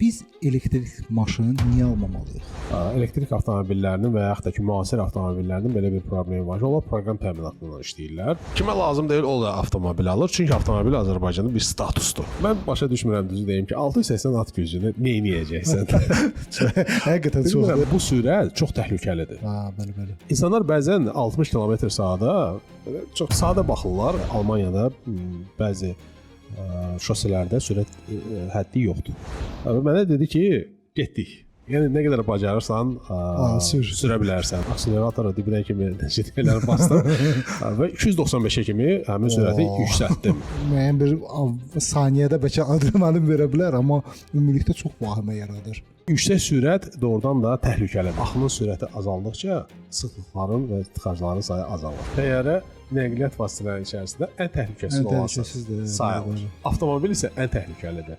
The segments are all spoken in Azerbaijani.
Biz elektrik maşını niyə almamalıyıq? Elektrik avtomobillərinin və yaxud da ki, müasir avtomobillərinin belə bir problemi var. Onlar proqram təminatından işləyirlər. Kimə lazım deyil, o da avtomobil alır. Çünki avtomobil Azərbaycanda bir statusdur. Mən başa düşmürəm, düzü deyim ki, 680 at gücünü neyniyəcəksən? Həqiqətən çox. Bu sürət çox təhlükəlidir. Bəli. İnsanlar bəzən 60 km/saata çox sadə baxırlar. Almaniyada bəzi şoselərdə sürət həddi yoxdur. Mənə dedi ki, getdik. Yəni nə qədər bacarırsan sürə bilərsən. Akseleratora dibinə kimi şeyləri bastım və 295-ə kimi həmin sürəti yüksəltdim. Müəyyən bir saniyədə bəlkə adrenalin verə bilər, amma ümumilikdə çox vahimə yaradır. Yüksək sürət doğrudan da təhlükəlidir. Axının sürəti azaldıqca sıxlıqların və tıxacların sayı azalır. Təyyarə nəqliyyat vasitələrinin içərisində ən təhlükəsiz olan sayılır. Avtomobil isə ən təhlükəlidir.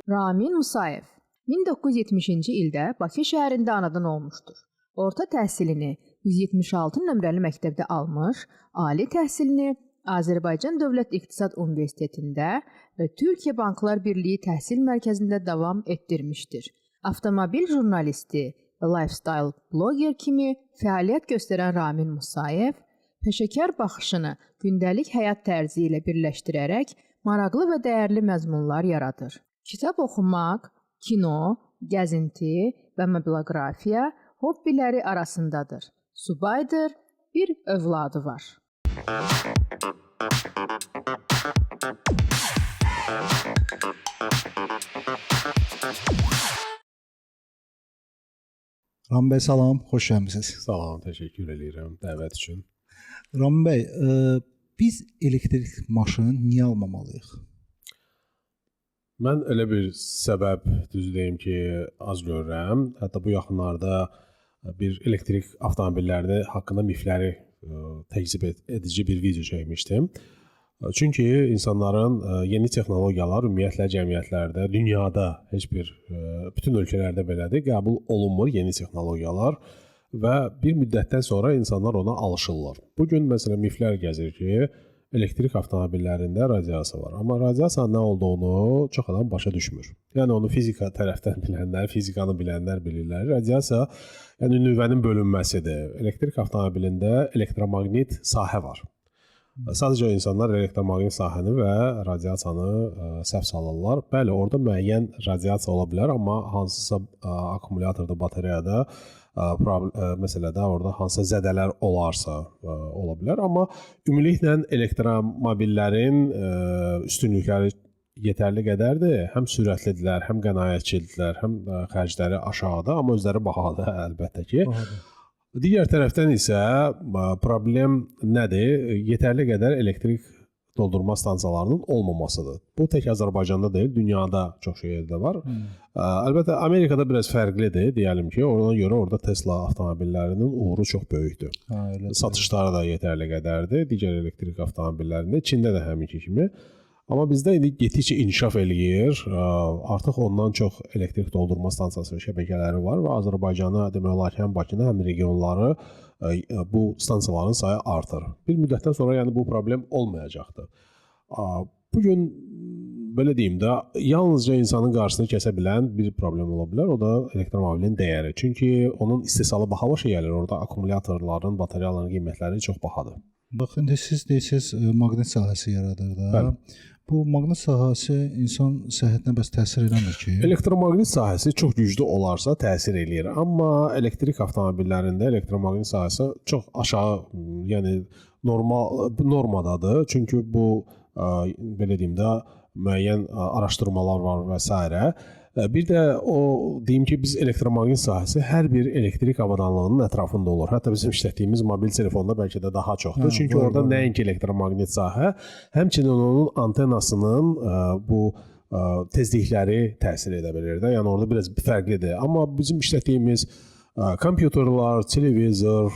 Ramin Musayev 1970-ci ildə Bakı şəhərində anadan olmuşdur. Orta təhsilini 176 nömrəli məktəbdə almış, ali təhsilini Azərbaycan Dövlət İqtisad Universitetində və Türkiyə Banklar Birliyi Təhsil Mərkəzində davam etdirmişdir. Avtomobil jurnalisti və lifestyle bloger kimi fəaliyyət göstərən Ramin Musayev peşəkar baxışını gündəlik həyat tərzi ilə birləşdirərək maraqlı və dəyərli məzmunlar yaradır. Kitab oxumaq, kino, gəzinti və mobilografiya hobbiləri arasındadır. Subaydır, bir övladı var. Ramin bəy, salam, xoş gəlmisiniz. Salam, təşəkkür edirəm dəvət üçün. Ramin bəy, biz elektrik maşını niyə almamalıyıq? Mən elə bir səbəb, düz deyim ki, az görürəm. Hətta bu yaxınlarda bir elektrik avtomobilləri haqqında mifləri təkzib edici bir video çəkmişdim. Çünki insanların yeni texnologiyalar ümumiyyətlə cəmiyyətlərdə, dünyada heç bir, bütün ölkələrdə belədir, qəbul olunmur yeni texnologiyalar və bir müddətdən sonra insanlar ona alışırlar. Bugün məsələn miflər gəzir ki, elektrik avtomobillərində radiasiya var. Amma radiasiyanın nə olduğunu çox adam başa düşmür. Yəni onu fizika tərəfdən bilənlər, fizikanı bilənlər bilirlər. Radiasiya yəni nüvənin bölünməsidir. Elektrik avtomobilində elektromaqnit sahə var. Sadəcə insanlar elektromaqnit sahəni və radiasiyanı səhv salırlar. Bəli, orada müəyyən radiasiya ola bilər, amma hansısa akkumulyatorda, bateriyada məsələdə orada hansısa zədələr olarsa ola bilər, amma ümumiliklə elektromobillərin üstünlükləri yetərli qədərdir. Həm sürətlidirlər, həm qənaətçidirlər, həm xərcləri aşağıda, amma özləri bahadır əlbəttə ki. Digər tərəfdən isə problem nədir? Yetərli qədər elektrik doldurma stansiyalarının olmamasıdır. Bu tək Azərbaycanda deyil, dünyada çox yerdə var. Əlbəttə Amerikada biraz fərqlidir, deyəlim ki, ona görə orada Tesla avtomobillərinin uğuru çox böyükdür. Satışları da yetərli qədərdir, digər elektrik avtomobillərində, Çində də həminki kimi. Amma bizdə indi getdikcə inkişaf eləyir. Artıq ondan çox elektrik doldurma stansiyası şəbəkələri var və Azərbaycana demək olar ki, həm Bakını, həm regionları bu stansiyaların sayı artır. Bir müddətdən sonra yəni bu problem olmayacaqdır. Bugün belə deyim də, yalnızca insanın qarşısını kəsə bilən bir problem ola bilər, o da elektromobilin dəyəri. Çünki onun istehsalı baha başa gəlir, orada akkumulyatorların, batareyaların qiymətləri çox bahadır. Bax, indi siz deyirsiniz, maqnit sahəsi yaradır da. Bəli. Bu maqnit sahəsi insan səhhətinə bəs təsir eləmir ki? Elektromaqnit sahəsi çox güclü olarsa təsir eləyir. Amma elektrik avtomobillərində elektromaqnit sahəsi çox aşağı, yəni normadadır. Çünki bu, belə deyim də, müəyyən araşdırmalar var və s. Bir də o deyim ki, biz elektromaqnit sahəsi hər bir elektrik avadanlığının ətrafında olur. Hətta bizim işlətdiyimiz mobil telefonda bəlkə də daha çoxdur. Çünki orada nəinki elektromaqnit sahə, həmçinin onun antenasının bu tezlikləri təsir edə bilir də. Yəni orada biraz fərqlidir. Amma bizim işlətdiyimiz kompüterlər, televizor,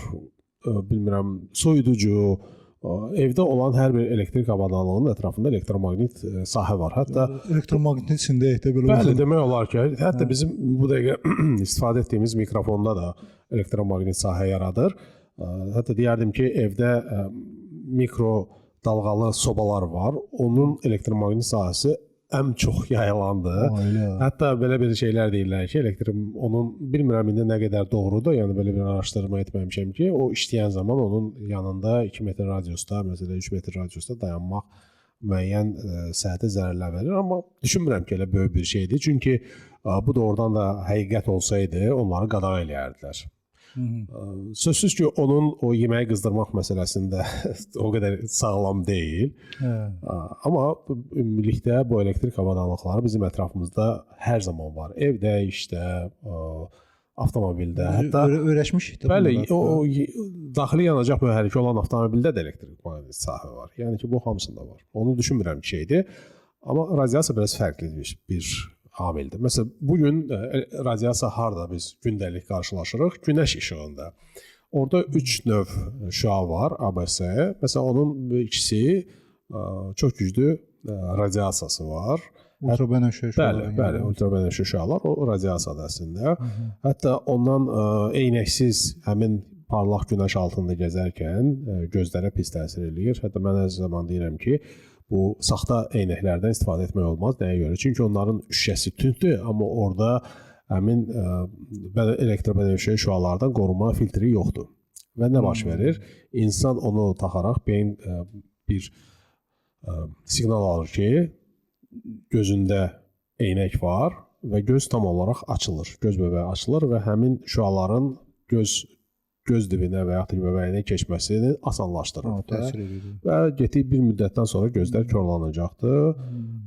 bilmirəm, soyuducu, evdə olan hər bir elektrik avadanlığının ətrafında elektromaqnit sahə var. Hətta elektromaqnitin içində belə olur. Bəli, demək olar ki, hətta bizim bu dəqiqə istifadə etdiyimiz mikrofonda da elektromaqnit sahə yaradır. Hətta deyərdim ki, evdə mikro dalğalı sobalar var. Onun elektromaqnit sahəsi ən çox yayılandı. Elə. Hətta belə bir şeylər deyirlər ki, elektrik onun bilmirəm indi nə qədər doğrudur, yəni belə bir araşdırma etməmişəm ki, o işləyən zaman onun yanında 2 metr radiusda, məsələn 3 metr radiusda dayanmaq müəyyən səhhətə zərərlər verir, amma düşünmürəm ki, elə böyük bir şeydir. Çünki bu doğrudan da həqiqət olsaydı, onları qadağan eləyərdilər. Sözsüz ki, onun o yeməyi qızdırmaq məsələsində o qədər sağlam deyil. Amma ümumilikdə bu elektrik avadanlıqları bizim ətrafımızda hər zaman var. Evdə, işdə, avtomobildə, hətta öyrəşmişik də. Bəli, o daxili yanacaq mühərriki olan avtomobildə də elektrik maqnit sahəsi var. Yəni ki, bu hamısında var. Onu düşünmürəm ki, şeydir. Amma radiasiya biraz fərqli bir amildir. Məsələn, bu gün radiasiya harda biz gündəlik qarşılaşırıq? Günəş işığında. Orada 3 növ şüa var, ABS. Məsələn, onun ikisi çox güclü radiasiyası var. Ultrabənövşə şüalar. Bəli, ultrabənövşə şüalar o radiasiyadır əslində. Hətta ondan eynəksiz həmin parlaq günəş altında gəzərkən gözlərə pis təsir eləyir. Hətta mən hər zaman deyirəm ki, bu saxta eynəklərdən istifadə etmək olmaz. Nəyə görə? Çünki onların şüşəsi tündür, amma orada həmin elektrobənövşə şüalardan qorunma filtri yoxdur. Və nə baş verir? İnsan onu taxaraq beyin bir siqnal alır ki, gözündə eynək var və göz tam olaraq açılır. Göz bəbəyi açılır və həmin şüaların göz dibinə və yaxud da bəbəyinə keçməsini asanlaşdırır. Təsir edir. Və getib bir müddətdən sonra gözlər korlanacaqdır.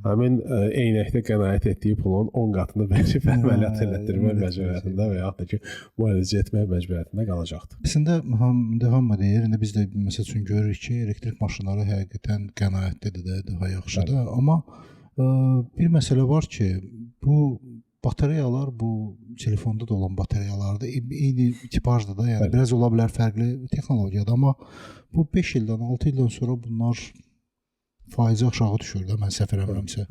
Həmin eynəkdə qənaət etdiyi pulun 10 qatını verib əməliyyat elətdirmək məcburiyyətində və yaxud da ki, müalicə etmək məcburiyyətində qalacaqdır. Əslində hamı deyir, indi biz də məsəl üçün görürük ki, elektrik maşınları həqiqətən qənaətlidir də, daha yaxşıdır. Amma bir məsələ var ki, bu batareyalar, bu telefonda da olan batareyalarda eyni tipajda da, yəni biraz ola bilər fərqli texnologiyadır, amma bu 5 ildən, 6 ildən sonra bunlar faizi aşağı düşür də, mən səhv eləmirəmsə.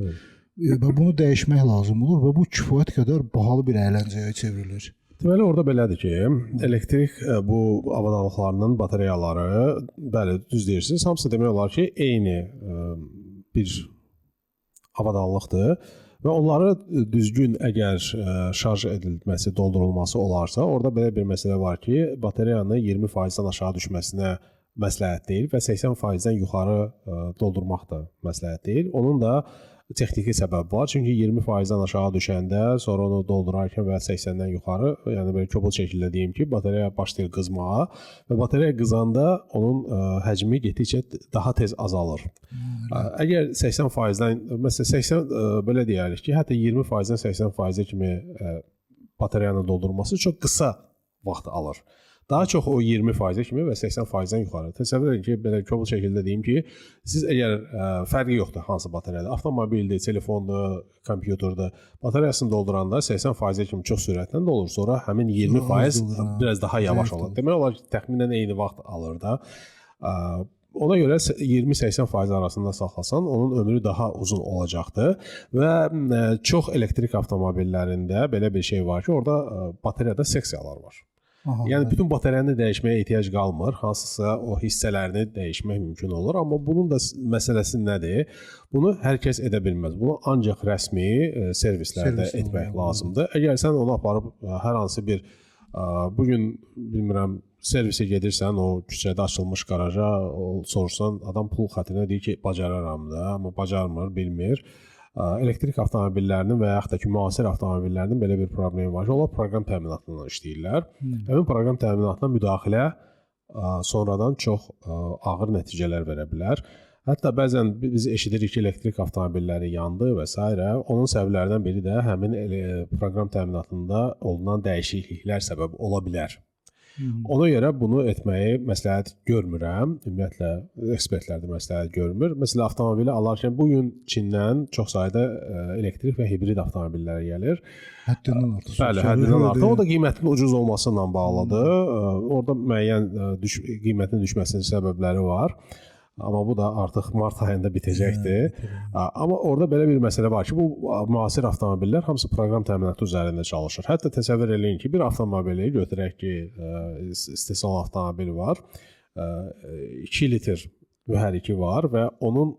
Və bunu dəyişmək lazım olur və bu kifayət qədər bahalı bir əyləncəyə çevrilir. Deməli, orada belədir ki, elektrik bu avadanlıqlarının batareyaları, bəli, düz deyirsiniz, hamısı demək olar ki, eyni bir avadanlıqdır. Və onları düzgün əgər şarj edilməsi, doldurulması olarsa, orada belə bir məsələ var ki, batareyanın 20%-dən aşağı düşməsinə məsləhət deyil və 80%-dən yuxarı doldurmaq da məsləhət deyil. Onun da texniki səbəbi var. Çünki 20%-dən aşağı düşəndə, sonra onu doldurarkən və 80-dən yuxarı, yəni belə kobul şəkildə deyim ki, batareya başlayır qızmağa və batareya qızanda onun həcmi getdikcə daha tez azalır. Əgər 80%-dən, məsələn 80 belə deyərik ki, hətta 20%-dən 80%-ə kimi batareyanın doldurulması çox qısa vaxt alır. Daha çox o 20%-ə kimi və 80%-dən yuxarı. Təsəvvür edin ki, belə kobul şəkildə deyim ki, siz əgər fərqi yoxdur hansı batareyadır, avtomobildir, telefondur, kompüterdir, batareyasını dolduranda 80%-ə kimi çox sürətlə dolur, sonra həmin 20% biraz daha yavaş olur. Demək olar ki, təxminən eyni vaxt alır da. Ona görə 20-80% arasında saxlasan, onun ömrü daha uzun olacaqdır və çox elektrik avtomobillərində belə bir şey var ki, orada bateriyada seksiyalar var. Aha, yəni bütün batareyanı dəyişməyə ehtiyac qalmır. Hansısa o hissələrini dəyişmək mümkün olur, amma bunun da məsələsi nədir? Bunu hər kəs edə bilməz. Bunu ancaq rəsmi servislərdə etmək lazımdır. Əgər sən onu aparıb hər hansı bir bu gün bilmirəm servisə gedirsən, o küçədə açılmış qaraja soruşsan, adam pul xətrinə deyir ki, bacararam da, amma bacarmır, bilmir. Elektrik avtomobillərinin və yaxud da ki, müasir avtomobillərinin belə bir problemi var ki, onlar proqram təminatından işləyirlər. Həmin proqram təminatına müdaxilə sonradan çox ağır nəticələr verə bilər. Hətta bəzən biz eşidirik ki, elektrik avtomobilləri yandı və s. Onun səbəblərindən biri də həmin proqram təminatında olunan dəyişikliklər səbəb ola bilər. Ona görə bunu etməyi məsləhət görmürəm. Ümumiyyətlə, ekspertlər də məsləhət görmür. Məsələn, avtomobili alarkən bugün Çindən çox sayda elektrik və hibrid avtomobillər gəlir. Həddindən artıq. Bəli, həddindən artıq. O da qiymətin ucuz olması ilə bağlıdır. Orada müəyyən qiymətin düşməsinin səbəbləri var. Amma bu da artıq mart ayında bitəcəkdir. Amma orada belə bir məsələ var ki, bu müasir avtomobillər hamısı proqram təminatı üzərində çalışır. Hətta təsəvvür eləyin ki, bir avtomobili götürək ki, istehsal avtomobil var, 2 litr mühərriki var və onun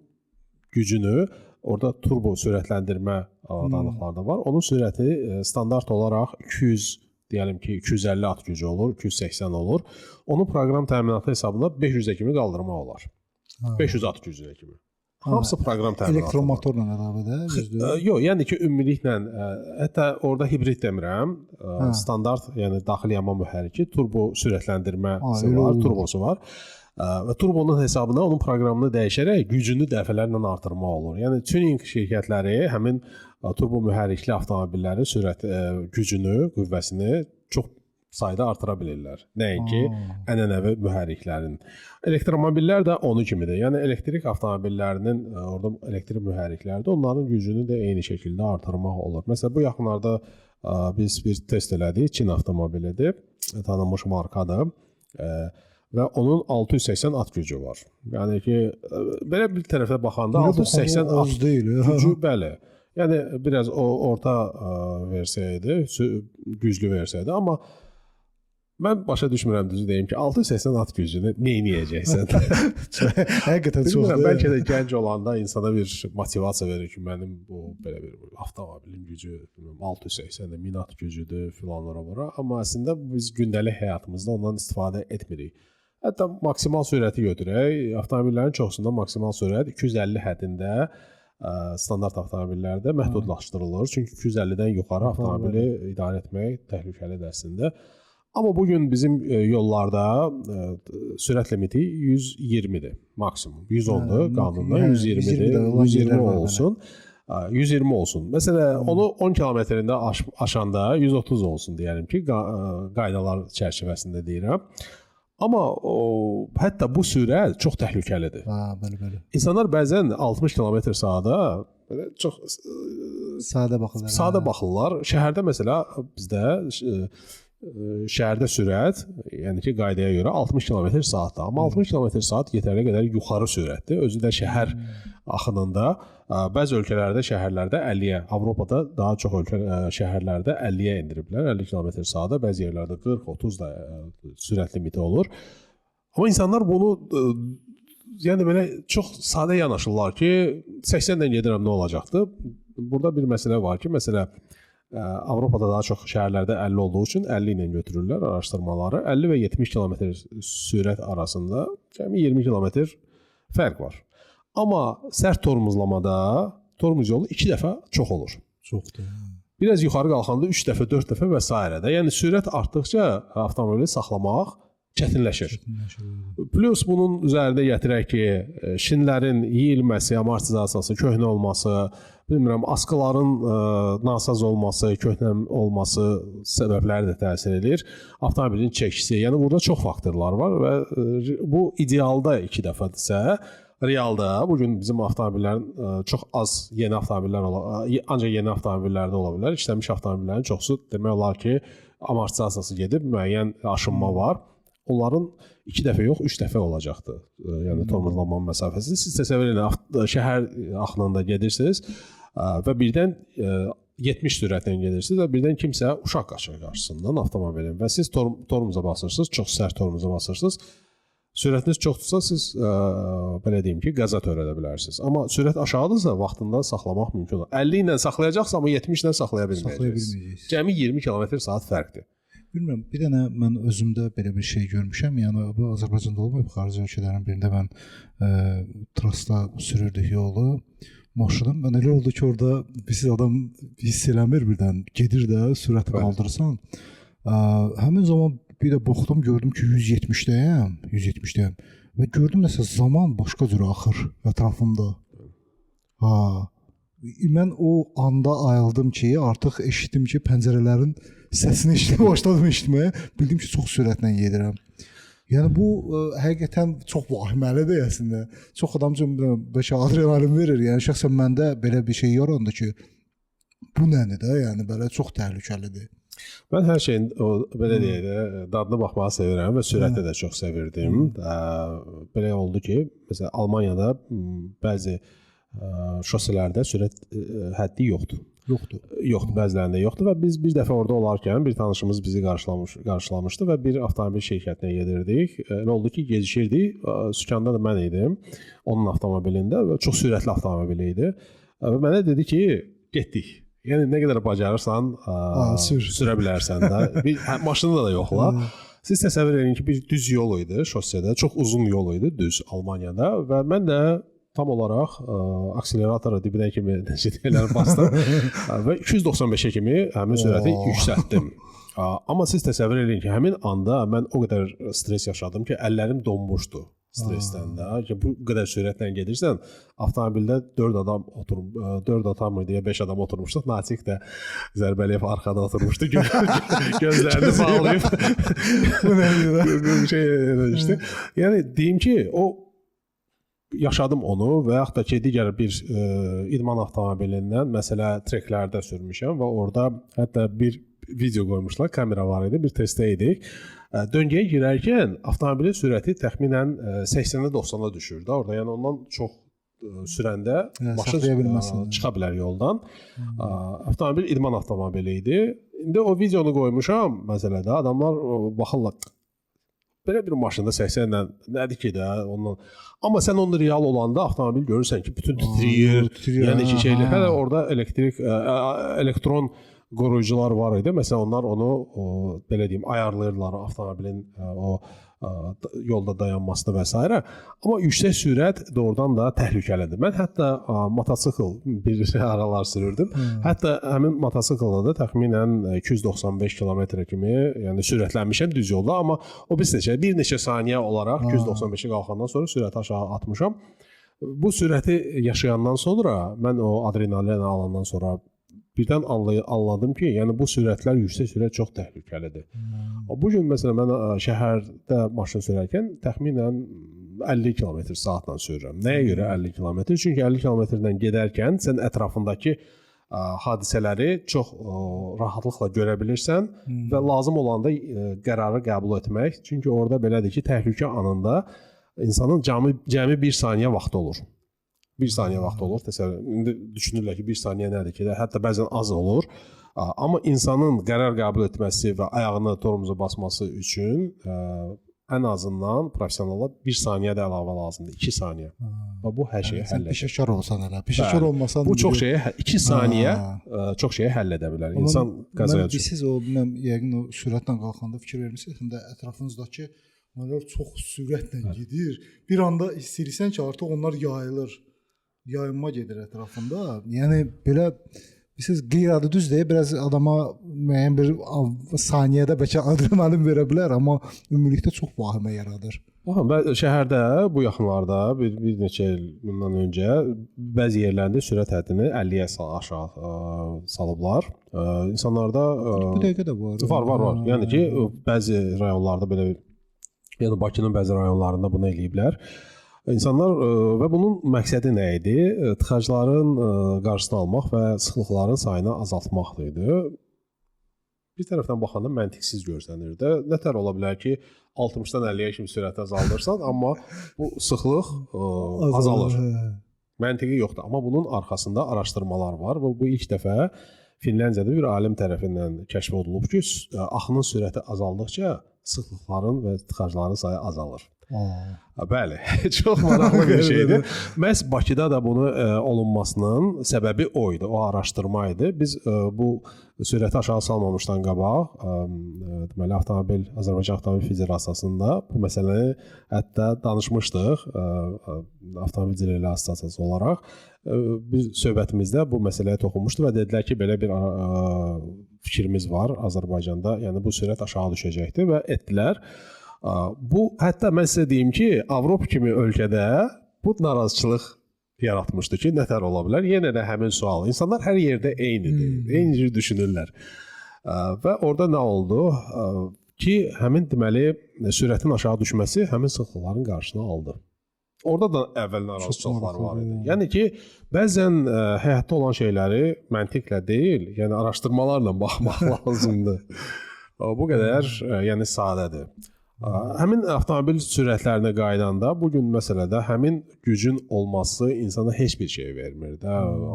gücünü orada turbo sürətləndirmə avadanlıqları da var. Onun sürəti standart olaraq 200, deyəlim ki, 250 at gücü olur, 280 olur. Onun proqram təminatı hesabında 500-ə kimi qaldırmaq olar. 500 at gücünə kimi. Hamısı proqram təminatı. Elektromotorla əlavədə? Yox, yəni ki, ümumiliklə, hətta orada hibrid demirəm, standart, yəni daxili yanma mühərriki, turbo sürətləndirməsi var, turbosu var. Və turbonun hesabına onun proqramını dəyişərək gücünü dəfələrlə artırmaq olur. Yəni tuning şirkətləri həmin turbo mühərrikli avtomobillərin sürət gücünü, qüvvəsini çox sayda artıra bilirlər. Nəinki ənənəvi mühərriklərin. Elektromobillər də onu kimidir. Yəni elektrik avtomobillərinin orada elektrik mühərriklərdə onların gücünü də eyni şəkildə artırmaq olur. Məsələn, bu yaxınlarda biz bir test elədik. Çin avtomobilidir. Tanınmış markadır. Və onun 680 at gücü var. Yəni ki, belə bir tərəfə baxanda 680 at gücü, bəli. Yəni biraz o orta versiya idi, güclü versiya idi, amma mən başa düşmürəm, düzü deyim ki, 680 at gücünü nə edəcəksən? Həqiqətən çoxdur. Bəlkə də gənc olanda insana bir motivasiya verir ki, mənim bu belə bir avtomobilin gücü 680-də 1000 at gücüdür filan ora. Amma əslində biz gündəlik həyatımızda ondan istifadə etmirik. Hətta maksimal sürəti götürək, avtomobillərin çoxsunda maksimal sürət 250 həddində standart avtomobillərdə məhdudlaşdırılır. Çünki 250-dən yuxarı avtomobili idarə etmək təhlükəlidir əslində. Amma bugün bizim yollarda sürət limiti 120-dir maksimum. 110-dur qanunda, 120-dir. 120 olsun. 120 olsun. Məsələn, onu 10 kilometrində aşanda 130 olsun deyəlim ki, qaydalar çərçivəsində deyirəm. Amma hətta bu sürət çox təhlükəlidir. Bəli. İnsanlar bəzən 60 km/saata çox sadə baxırlar. Sadə baxırlar. Şəhərdə məsələ bizdə şəhərdə sürət, yəni ki, qaydaya görə 60 km/saatdır. Amma 60 km/saat yetərli qədər yuxarı sürətdir. Özü də şəhər axınında bəzi ölkələrdə, şəhərlərdə 50-yə, Avropada daha çox şəhərlərdə 50-yə endiriblər. 50 km/saata, bəzi yerlərdə 40-30 da sürət limiti olur. Amma insanlar bunu yəni belə çox sadə yanaşırlar ki, 80-dən gedirəm nə olacaqdı? Burada bir məsələ var ki, məsələn, Avropada daha çox şəhərlərdə 50 olduğu üçün 50 ilə götürürlər araşdırmaları. 50 və 70 km sürət arasında cəmi 20 km fərq var. Amma sərt tormozlamada tormoz yolu 2 dəfə çox olur. Çoxdur. Biraz yuxarı qalxanda 3 dəfə, 4 dəfə və s. də. Yəni sürət artdıqca avtomobili saxlamaq çətinləşir. Plus bunun üzərində gətirək ki, şinlərin yeyilməsi, amortizasiyası, köhnə olması, bilmirəm, askıların nasaz olması, köhnə olması səbəbləri də təsir edir. Avtomobilin çəkisi, yəni burada çox faktorlar var və bu idealda 2 dəfədirsə, realda bugün bizim avtomobillərin çox az yeni avtomobillər ancaq yeni avtomobillərdə ola bilər. İşləmiş avtomobillərin çoxsu demək olar ki, amortizasiyası gedib, müəyyən aşınma var. Onların 2 dəfə yox, 3 dəfə olacaqdır. Yəni tormozlanmanın məsafəsi. Siz təsəvvür edin, şəhər axınında gedirsiniz və birdən 70 sürətlə gedirsiniz və birdən kimsə uşaq qaçır qarşısından avtomobilin və siz tormoza basırsınız, çox sərt tormoza basırsınız. Sürətiniz çoxdursa, siz belə deyim ki, qəza törədə bilərsiniz. Amma sürət aşağıdırsa, vaxtında saxlamaq mümkün olur. 50 ilə saxlayacaqsa, amma 70 ilə saxlaya bilməyəcəksiniz. Cəmi 20 km/saat fərqdir. Bilmirəm, bir dənə mən özümdə belə bir şey görmüşəm. Yəni bu Azərbaycanda olmayıb, xarici ölkələrin birində mən trasda sürürdük yolu. Maşınım, mən elə oldu ki, orada bir adam hiss eləmir birdən, gedir də, sürəti qaldırırsan. Həmin zaman bir də baxdım, gördüm ki, 170-dəyəm və gördüm nəsə zaman başqa cür axır ətrafımda. Mən o anda ayıldım ki, artıq eşitdim ki, pəncərələrin səsini başladım eşitməyə, bildim ki, çox sürətlə gedirəm. Yəni bu həqiqətən çox vahiməlidir əslində. Çox adam üçün bəlkə adrenalin verir. Yəni şəxsən məndə belə bir şey yarandı ki, bu nədir də? Yəni belə çox təhlükəlidir. Mən hər şeyin belə deyək də dadına baxmağı sevirəm və sürəti də çox sevirdim. Belə oldu ki, məsələn Almaniyada bəzi şoselərdə sürət həddi yoxdur. Yoxdur, bəzilərində yoxdur və biz bir dəfə orada olarkən bir tanışımız bizi qarşılamışdı və bir avtomobil şirkətinə gedirdik. Elə oldu ki, gecişirdik. Sükanda da mən idim onun avtomobilində və çox sürətli avtomobil idi. Və mənə dedi ki, getdik. Yəni nə qədər bacarırsan, sürə bilərsən də. Bir maşını da yoxla. Siz təsəvvür edin ki, bir düz yol idi şosedə, çox uzun yol idi düz Almaniyada və mən də tam olaraq akseleratora dibinə kimi şeyləri bastım və 295-ə kimi həmin sürəti yüksəltdim. Amma siz təsəvvür edin ki, həmin anda mən o qədər stres yaşadım ki, əllərim donmuşdu. Stressdən də ki, bu qədər sürətlə gedirsən, avtomobildə 4 adam oturub, 4 adam mı deyə 5 adam oturmuşduq. Natiq də Zərbəliyev arxada oturmuşdu. Gözlərini bağlayıb. Bu nə şey. Yəni deyim ki, o yaşadım onu və yaxud da ki, digər bir idman avtomobilindən, məsələ treklərdə sürmüşəm və orada hətta bir video qoymuşlar, kamera var idi, bir testdə idik. Döngəyə girərkən avtomobilin sürəti təxminən 80-ə 90-a düşür də orada. Yəni ondan çox sürəndə maşın çıxa bilər yoldan. Avtomobil idman avtomobili idi. İndi o videonu qoymuşam məsələdə. Adamlar baxırlar. Belə bir maşında 80-lə nədir ki də ondan. Amma sən onu real olanda avtomobil görürsən ki, bütün titrəyir. Yəni ki, şeylər hələ orada elektron qoruyucular var idi. Məsələn, onlar onu belə deyim, ayarlayırlar avtomobilin o yolda dayanmasını və s. Amma yüksək sürət doğrudan da təhlükəlidir. Mən hətta motosikl bir aralar sürürdüm. Hətta həmin motosiklla da təxminən 295 km kimi, yəni sürətlənmişəm düz yolda, amma o bir neçə saniyə olaraq 295-ə qalxandan sonra sürəti aşağı atmışam. Bu sürəti yaşayandan sonra, mən o adrenalin alandan sonra birdən anladım ki, yəni bu sürətlər, yüksək sürət çox təhlükəlidir. Bu gün məsələn mən şəhərdə maşın sürərkən təxminən 50 km/saatla sürürəm. Nəyə görə 50 km? Çünki 50 km-dən gedərkən sən ətrafındakı hadisələri çox rahatlıqla görə bilirsən və lazım olanda qərarı qəbul etmək. Çünki orada belədir ki, təhlükə anında insanın cəmi 1 saniyə vaxtı olur. 1 saniyə vaxt olur. İndi düşünürlər ki, 1 saniyə nədir ki, hətta bəzən az olur. Amma insanın qərar qəbul etməsi və ayağını torumuza basması üçün ən azından professionala 1 saniyə də əlavə lazımdır. 2 saniyə. Və bu hər şeyi həll edir. Peşəkar olsan elə, peşəkar olmasan bu çox şeyi 2 saniyə çox şeyi həll edə bilər. İnsan qəzaya düşür. Siz o yəqin o sürətlə qalxanda fikir vermisiniz, həm də ətrafınızdakı onlar çox sürətlə gedir. Bir anda hiss edirsən ki, artıq onlar yayılır. Yayınma gedir ətrafında. Yəni belə siz qeyri-adi düz deyə biraz adama müəyyən bir saniyədə bəlkə adrenalin verə bilər, amma ümumilikdə çox vahimə yaradır. Baxın, şəhərdə bu yaxınlarda bir neçə il bundan öncə bəzi yerlərində sürət həddini 50-yə aşağı salıblar. İnsanlarda bu dəqiqə də var. Var. Yəni ki, bəzi rayonlarda belə, yəni Bakının bəzi rayonlarında bunu eləyiblər. İnsanlar və bunun məqsədi nə idi? Tıxacların qarşısını almaq və sıxlıqların sayını azaltmaq idi. Bir tərəfdən baxanda məntiqsiz görsənirdi. Nətər ola bilər ki, 60-dan 50-yə kimi sürəti azaldırsan, amma bu sıxlıq azalır. Məntiqi yoxdur. Amma bunun arxasında araşdırmalar var və bu ilk dəfə Finlandiyada bir alim tərəfindən kəşf olunub ki, axının sürəti azaldıqca sıxlıqların və tıxacların sayı azalır. Bəli, çox maraqlı bir şeydir. Məhz Bakıda da bunu olunmasının səbəbi o idi, o araşdırma idi. Biz bu sürəti aşağı salmamışdan qabaq, deməli Azərbaycan Avtomobil Federasiyasında bu məsələni hətta danışmışdıq, Avtomobilçilik Assosiasiyası olaraq. Biz söhbətimizdə bu məsələyə toxunmuşdu və dedilər ki, belə bir fikrimiz var Azərbaycanda, yəni bu sürət aşağı düşəcəkdir və etdilər. Bu, hətta mən sizə deyim ki, Avropa kimi ölkədə bu narazıçılıq yaratmışdı ki, nətər ola bilər? Yenə də həmin sual. İnsanlar hər yerdə eynidir, eyni cür düşünürlər. Və orada nə oldu? Ki, həmin deməli, sürətin aşağı düşməsi həmin sıxlıqların qarşısını aldı. Orada da əvvəl narazıçılıqlar var idi. Yəni ki, bəzən həyatda olan şeyləri məntiqlə deyil, yəni araşdırmalarla baxmaq lazımdır. Bu qədər, yəni sadədir. Həmin avtomobil sürətlərinə qaydanda bugün məsələdə həmin gücün olması insana heç bir şey vermir də.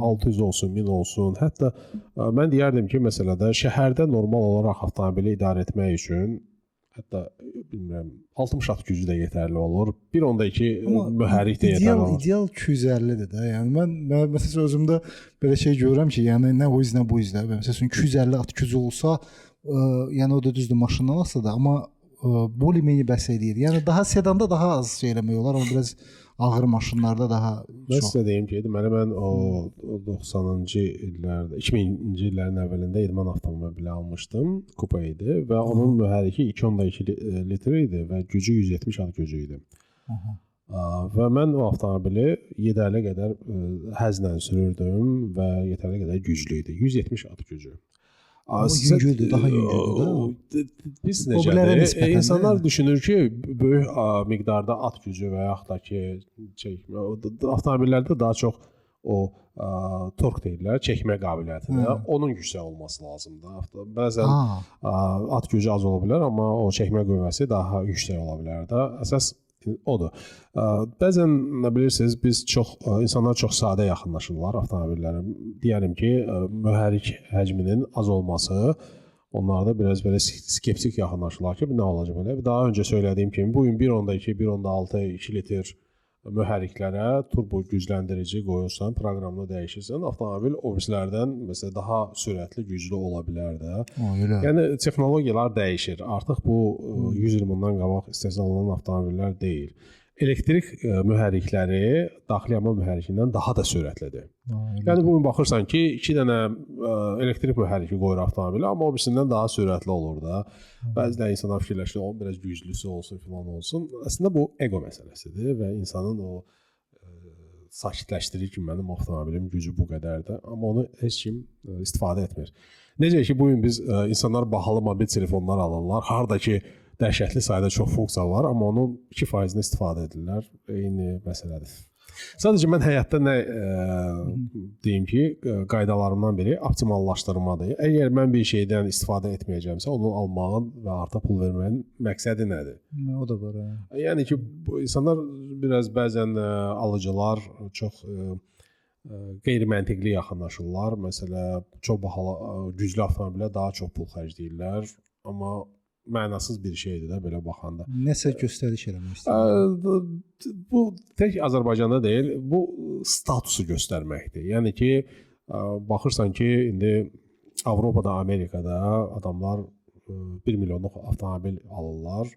600 olsun, 1000 olsun. Hətta mən deyərdim ki, məsələdə şəhərdə normal olaraq avtomobili idarə etmək üçün hətta bilmirəm 60 at gücü də yetərli olur. 1.2 mühərrik də yetərli olur. İdeal 250-dir də. Yəni mən məsələn özümdə belə şey görürəm ki, yəni nə o iz nə bu izdə. Məsələn 250 at gücü olsa, yəni o da düzdür maşından asılı da, amma bolimeni bəs eləyir. Yəni daha sedanda daha az şey eləmək olar, amma biraz ağır maşınlarda daha mən sizə deyim ki, deməli mən o 90-cı illərdə, 2000-ci illərin əvvəlində idman avtomobili almışdım, kupa idi və onun mühərriki 2.2 litr idi və gücü 170 at gücü idi. Və mən o avtomobili yetərli qədər həzlə sürürdüm və yetərli qədər güclü idi. 170 at gücü. Yüngüldür, daha yüngüldür. Biz necədir? İnsanlar düşünür ki, böyük miqdarda at gücü və yaxud da ki, avtomobillərdə daha çox o tork deyirlər, çəkmə qabiliyyətinə, onun yüksək olması lazımdır. Bəzən at gücü az ola bilər, amma o çəkmə qüvvəsi daha yüksək ola bilər də. Əsas odur. Bəzən nə bilirsiniz, insanlar çox sadə yaxınlaşırlar avtomobillərə. Deyəlim ki, mühərrik həcminin az olması onlarda biraz belə skeptik yaxınlaşırlar ki, nə olacaq belə. Daha öncə söylədiyim kimi, bu gün 1.2, 1.6, 2 litr mühərriklərə turbo gücləndirici qoyursan, proqramını dəyişirsən, avtomobil obrislərdən məsələn daha sürətli, güclü ola bilər də. Yəni texnologiyalar dəyişir. Artıq bu 100 il bundan qabaq istehsal olunan avtomobillər deyil. Elektrik mühərrikləri daxili yanma mühərrikindən daha da sürətlidir. Yəni bugün baxırsan ki, 2 dənə elektrik mühərriki qoyur avtomobilə, amma o birisindən daha sürətli olur da. Bəzən insanlar fikirləşir, o biraz güclüsü olsun, filan olsun. Əslində bu ego məsələsidir və insanın o sakitləşdirir ki, mənim avtomobilim gücü bu qədərdir, amma onu heç kim istifadə etmir. Necə ki, bugün biz insanlar bahalı mobil telefonlar alırlar, harda ki, dəhşətli sayda çox funksiya var, amma onun 2%-ni istifadə edirlər. Eyni məsələdir. Sadəcə mən həyatda nə deyim ki, qaydalarımdan biri optimallaşdırmadır. Əgər mən bir şeydən istifadə etməyəcəmsə, onu almağın və artıq pul verməyin məqsədi nədir? O da var. Yəni ki, insanlar biraz bəzən alıcılar çox qeyri-məntiqli yaxınlaşırlar. Məsələn, çox bahalı, güclü avtomobilə daha çox pul xərcləyirlər, amma mənasız bir şeydir də belə baxanda. Nəsə göstəriş eləmək istəyirəm. Bu tək Azərbaycanda deyil, bu statusu göstərməkdir. Yəni ki, baxırsan ki, indi Avropada, Amerikada adamlar 1 milyonluq avtomobil alırlar.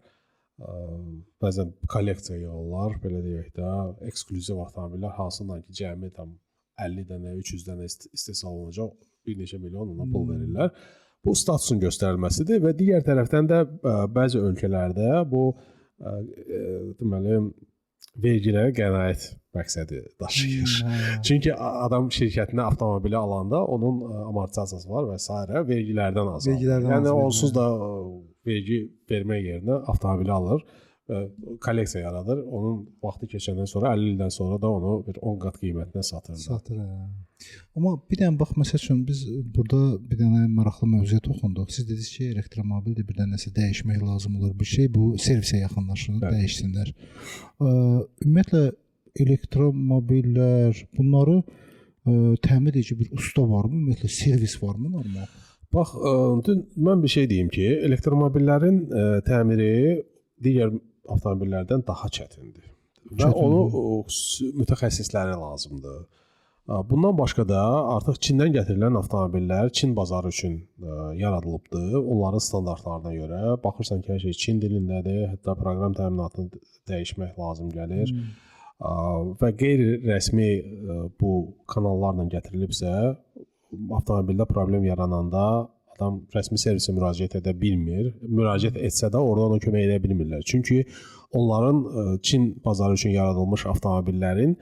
Bəzən kolleksiya yığırlar, belə deyək də, eksklüziv avtomobillər, hansından ki, cəmi tam 50 dənə, 300 dənə istehsal olunacaq, bir neçə milyon ona pul verirlər. Bu statusun göstərilməsidir və digər tərəfdən də bəzi ölkələrdə bu deməli vergilərə qənaət məqsədi daşıyır. Çünki adam şirkətinə avtomobili alanda onun amortizasiyası var və s. vergilərdən azalır. Yəni onsuz da vergi vermək yerinə avtomobili alır, kolleksiya yaradır. Onun vaxtı keçəndən sonra 50 ildən sonra da onu bir 10 qat qiymətinə satır. Amma bir dənə bax, məsəl üçün biz burada bir dənə maraqlı mövzuya toxunduq. Siz dediniz ki, elektromobildə bir dənə nəsə dəyişmək lazım olur bir şey. Bu servisə yaxınlaşır, dəyişsinlər. Ümumiyyətlə elektromobillər, bunları təmin edici bir usta varmı? Ümumiyyətlə servis varmı normal? Bax, dün mən bir şey deyim ki, elektromobillərin təmiri digər avtomobillərdən daha çətindir. Və onu mütəxəssisləri lazımdır. Bundan başqa da artıq Çindən gətirilən avtomobillər Çin bazarı üçün yaradılıbdır. Onların standartlarına görə baxırsan ki, hər şey Çin dilindədir. Hətta proqram təminatını dəyişmək lazım gəlir. Və qeyri-rəsmi bu kanallarla gətirilibsə, avtomobildə problem yarananda adam rəsmi servisə müraciət edə bilmir. Müraciət etsə də oradan ona kömək edə bilmirlər. Çünki onların Çin bazarı üçün yaradılmış avtomobillərin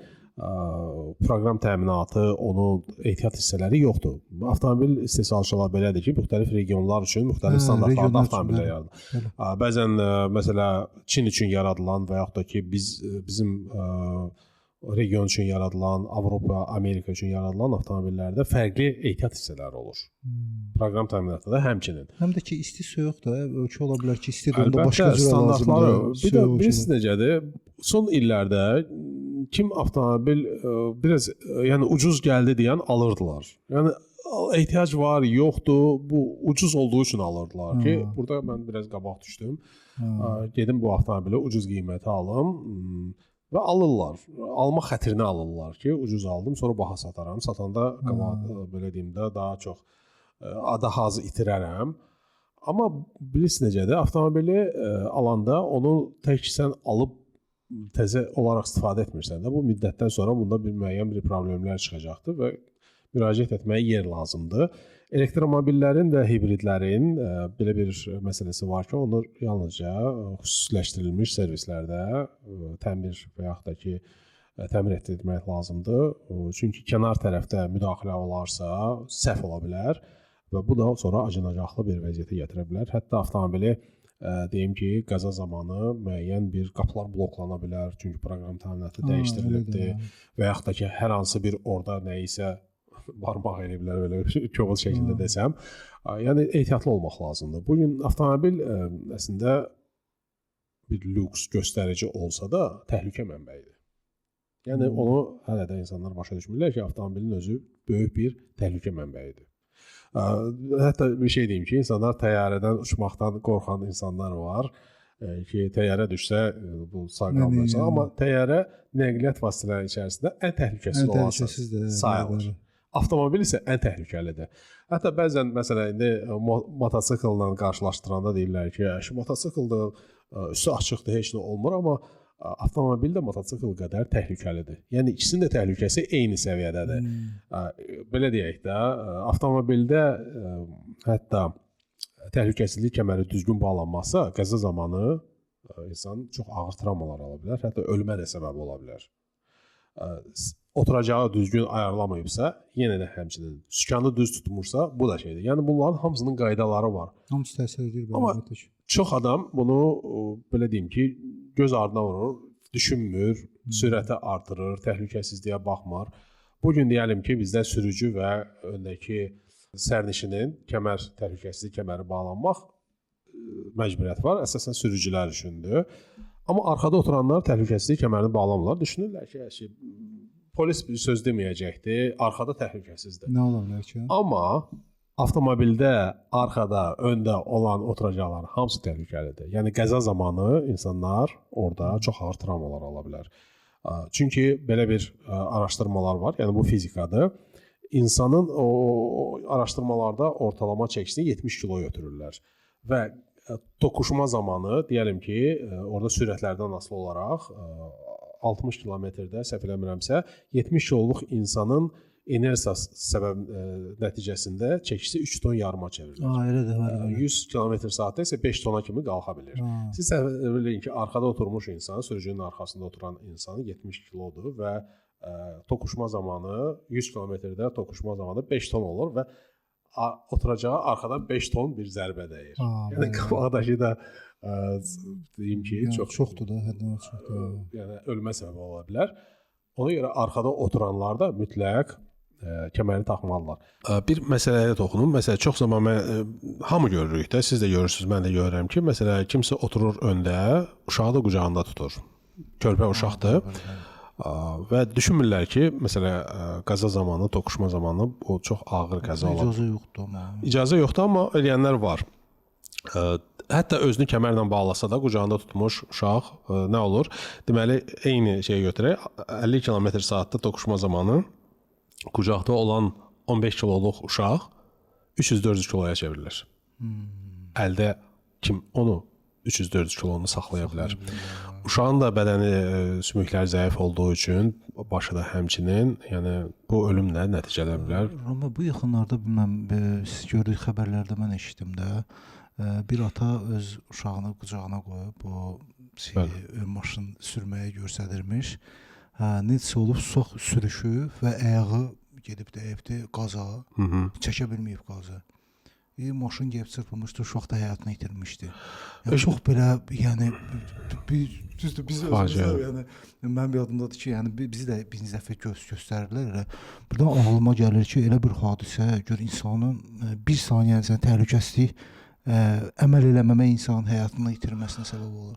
proqram təminatı, onun ehtiyat hissələri yoxdur. Avtomobil istehsalçılar belədir ki, müxtəlif regionlar üçün müxtəlif standartlarda avtomobillər yaradır. Bəzən məsələ Çin üçün yaradılan və yaxud da ki, bizim region üçün yaradılan, Avropa, Amerika üçün yaradılan avtomobillərdə fərqli ehtiyat hissələri olur. Proqram təminatı da həmçinin. Həm də ki, isti soyuq da ölçü ola bilər ki, isti onda başqa cür lazımdır. Bir də bilirsiniz necədir? Son illərdə kim avtomobil biraz yəni ucuz gəldi deyən alırdılar. Yəni ehtiyac var, yoxdur. Bu ucuz olduğu üçün alırdılar ki, burada mən biraz qabaq düşdüm. Gedim bu avtomobili ucuz qiymətə alım və alırlar. Alma xətrinə alırlar ki, ucuz aldım, sonra baha sataram. Satanda belə deyim də daha çox daha az itirərəm. Amma bilirsiniz necədir? Avtomobili alanda onu tək sən alıb təzə olaraq istifadə etmirsən də, bu müddətdən sonra bunda müəyyən bir problemlər çıxacaqdır və müraciət etməyə yer lazımdır. Elektromobillərin və hibridlərin belə bir məsələsi var ki, onlar yalnızca xüsusiləşdirilmiş servislərdə təmir və yaxud da ki, təmir etdirmək lazımdır. Çünki kənar tərəfdə müdaxilə olarsa, səhv ola bilər və bu da sonra acınacaqlı bir vəziyyətə gətirə bilər. Hətta avtomobili deyim ki, qəza zamanı müəyyən bir qapılar bloklana bilər, çünki proqram təminatı dəyişdirilibdir və yaxud da ki, hər hansı bir orada nəyisə barmaq elə bilər, belə kobud şəkildə desəm. Yəni, ehtiyatlı olmaq lazımdır. Bugün avtomobil əslində bir lüks göstərici olsa da təhlükə mənbəyidir. Yəni, onu hələ də insanlar başa düşmürlər ki, avtomobilin özü böyük bir təhlükə mənbəyidir. Hətta bir şey deyim ki, insanlar təyyarədən uçmaqdan qorxan insanlar var ki, təyyarə düşsə bu sağ qalmayacaq, amma təyyarə nəqliyyat vasitələri içərisində ən təhlükəsiz olan sayılır. Avtomobil isə ən təhlükəlidir. Hətta bəzən məsələn indi mototsikllə qarşılaşdıranda deyirlər ki, mototsikldır, üstü açıqdır, heç nə olmur, amma avtomobil də mototsikl qədər təhlükəlidir. Yəni ikisinin də təhlükəsi eyni səviyyədədir. Belə deyək də, avtomobildə hətta təhlükəsizlik kəməri düzgün bağlanmazsa, qəza zamanı insan çox ağır travmalar ala bilər, hətta ölümə də səbəb ola bilər. Oturacağı düzgün ayarlamayıbsa, yenə də həmçinin sükanı düz tutmursa, bu da şeydir. Yəni bunların hamısının qaydaları var. Hamısı təsir edir. Amma çox adam bunu belə deyim ki, göz ardına vurur, düşünmür, sürəti artırır, təhlükəsizliyə baxmır. Bugün deyəlim ki, bizdə sürücü və öndəki sərnişinin təhlükəsizlik kəməri bağlanmaq məcburiyyət var. Əsasən sürücülər üçündür. Amma arxada oturanlar təhlükəsizlik kəmərini bağlamırlar. Düşünürlər ki, polis bir söz deməyəcəkdir, arxada təhlükəsizdir. Nə ola bilər ki? Amma avtomobildə arxada, öndə olan oturacaqlar hamısı təhlükəlidir. Yəni qəza zamanı insanlar orada çox ağır travmalar ala bilər. Çünki belə bir araşdırmalar var, yəni bu fizikadır. İnsanın o araşdırmalarda ortalama çəkisini 70 kilo götürürlər və toqquşma zamanı deyəlim ki, orada sürətlərdən asılı olaraq 60 kilometrdə səhv eləmirəmsə 70 kiloluq insanın inersiya səbəb nəticəsində çəkisi 3 ton yarıma çevrilir. Elədir. 100 km/saatda isə 5 tona kimi qalxa bilir. Siz bilirsiniz ki, arxada oturmuş insan, sürücünün arxasında oturan insan 70 kilodur və toqquşma zamanı 100 km-də toqquşma zamanı 5 ton olur və oturacağı arxadan 5 ton bir zərbə dəyir. Yəni qabaqdakı da deyim ki, çoxdur da, həddən çoxdur. Yəni ölmə səbəbi ola bilər. Ona görə arxada oturanlar da mütləq kəməri taxmalılar. Bir məsələyə toxunum. Məsələn, çox zaman hamı görürük də, siz də görürsünüz, mən də görürəm ki, məsələn, kimsə oturur öndə, uşağı da qucağında tutur. Körpə uşaqdır. Və düşünmürlər ki, məsələn, qəza zamanı, toqquşma zamanı o çox ağır qəza olar. İcazə yoxdur amma. İcazə yoxdur, amma eləyənlər var. Hətta özünü kəmərlə bağlasa da qucağında tutmuş uşaq nə olur? Deməli, eyni şeyi götürək. 50 km/saatda toqquşma zamanı qucaqda olan 15 kiloluq uşaq 300-400 kiloya çevrilir. Əldə kim onu 300-400 kilonu saxlaya bilər. Uşağın da bədəni, sümükləri zəif olduğu üçün başı da həmçinin, yəni bu ölümlə nəticələnə bilər. Roma, bu yaxınlarda bilməm, siz gördük xəbərlərdə mən eşitdim də, bir ata öz uşağını qucağına qoyub o maşın sürməyə göstərirmiş. Necə olub, çox sürüşüb və ayağı gedib dəyibdi qaza, çəkə bilməyib qaza. Maşın gəlib çırpılmışdı, uşaq da həyatını itirmişdi. Yəni, çox belə, yəni, düzdür, biz özümüzdə, yəni, mənim yadımdadır ki, yəni, bizi də birinci dəfə göstərirlər. Buradan ağlıma gəlir ki, elə bir hadisə, gör insanın bir saniyənin təhlükəsizlik əməl eləməmə insanın həyatını itirməsinə səbəb olur?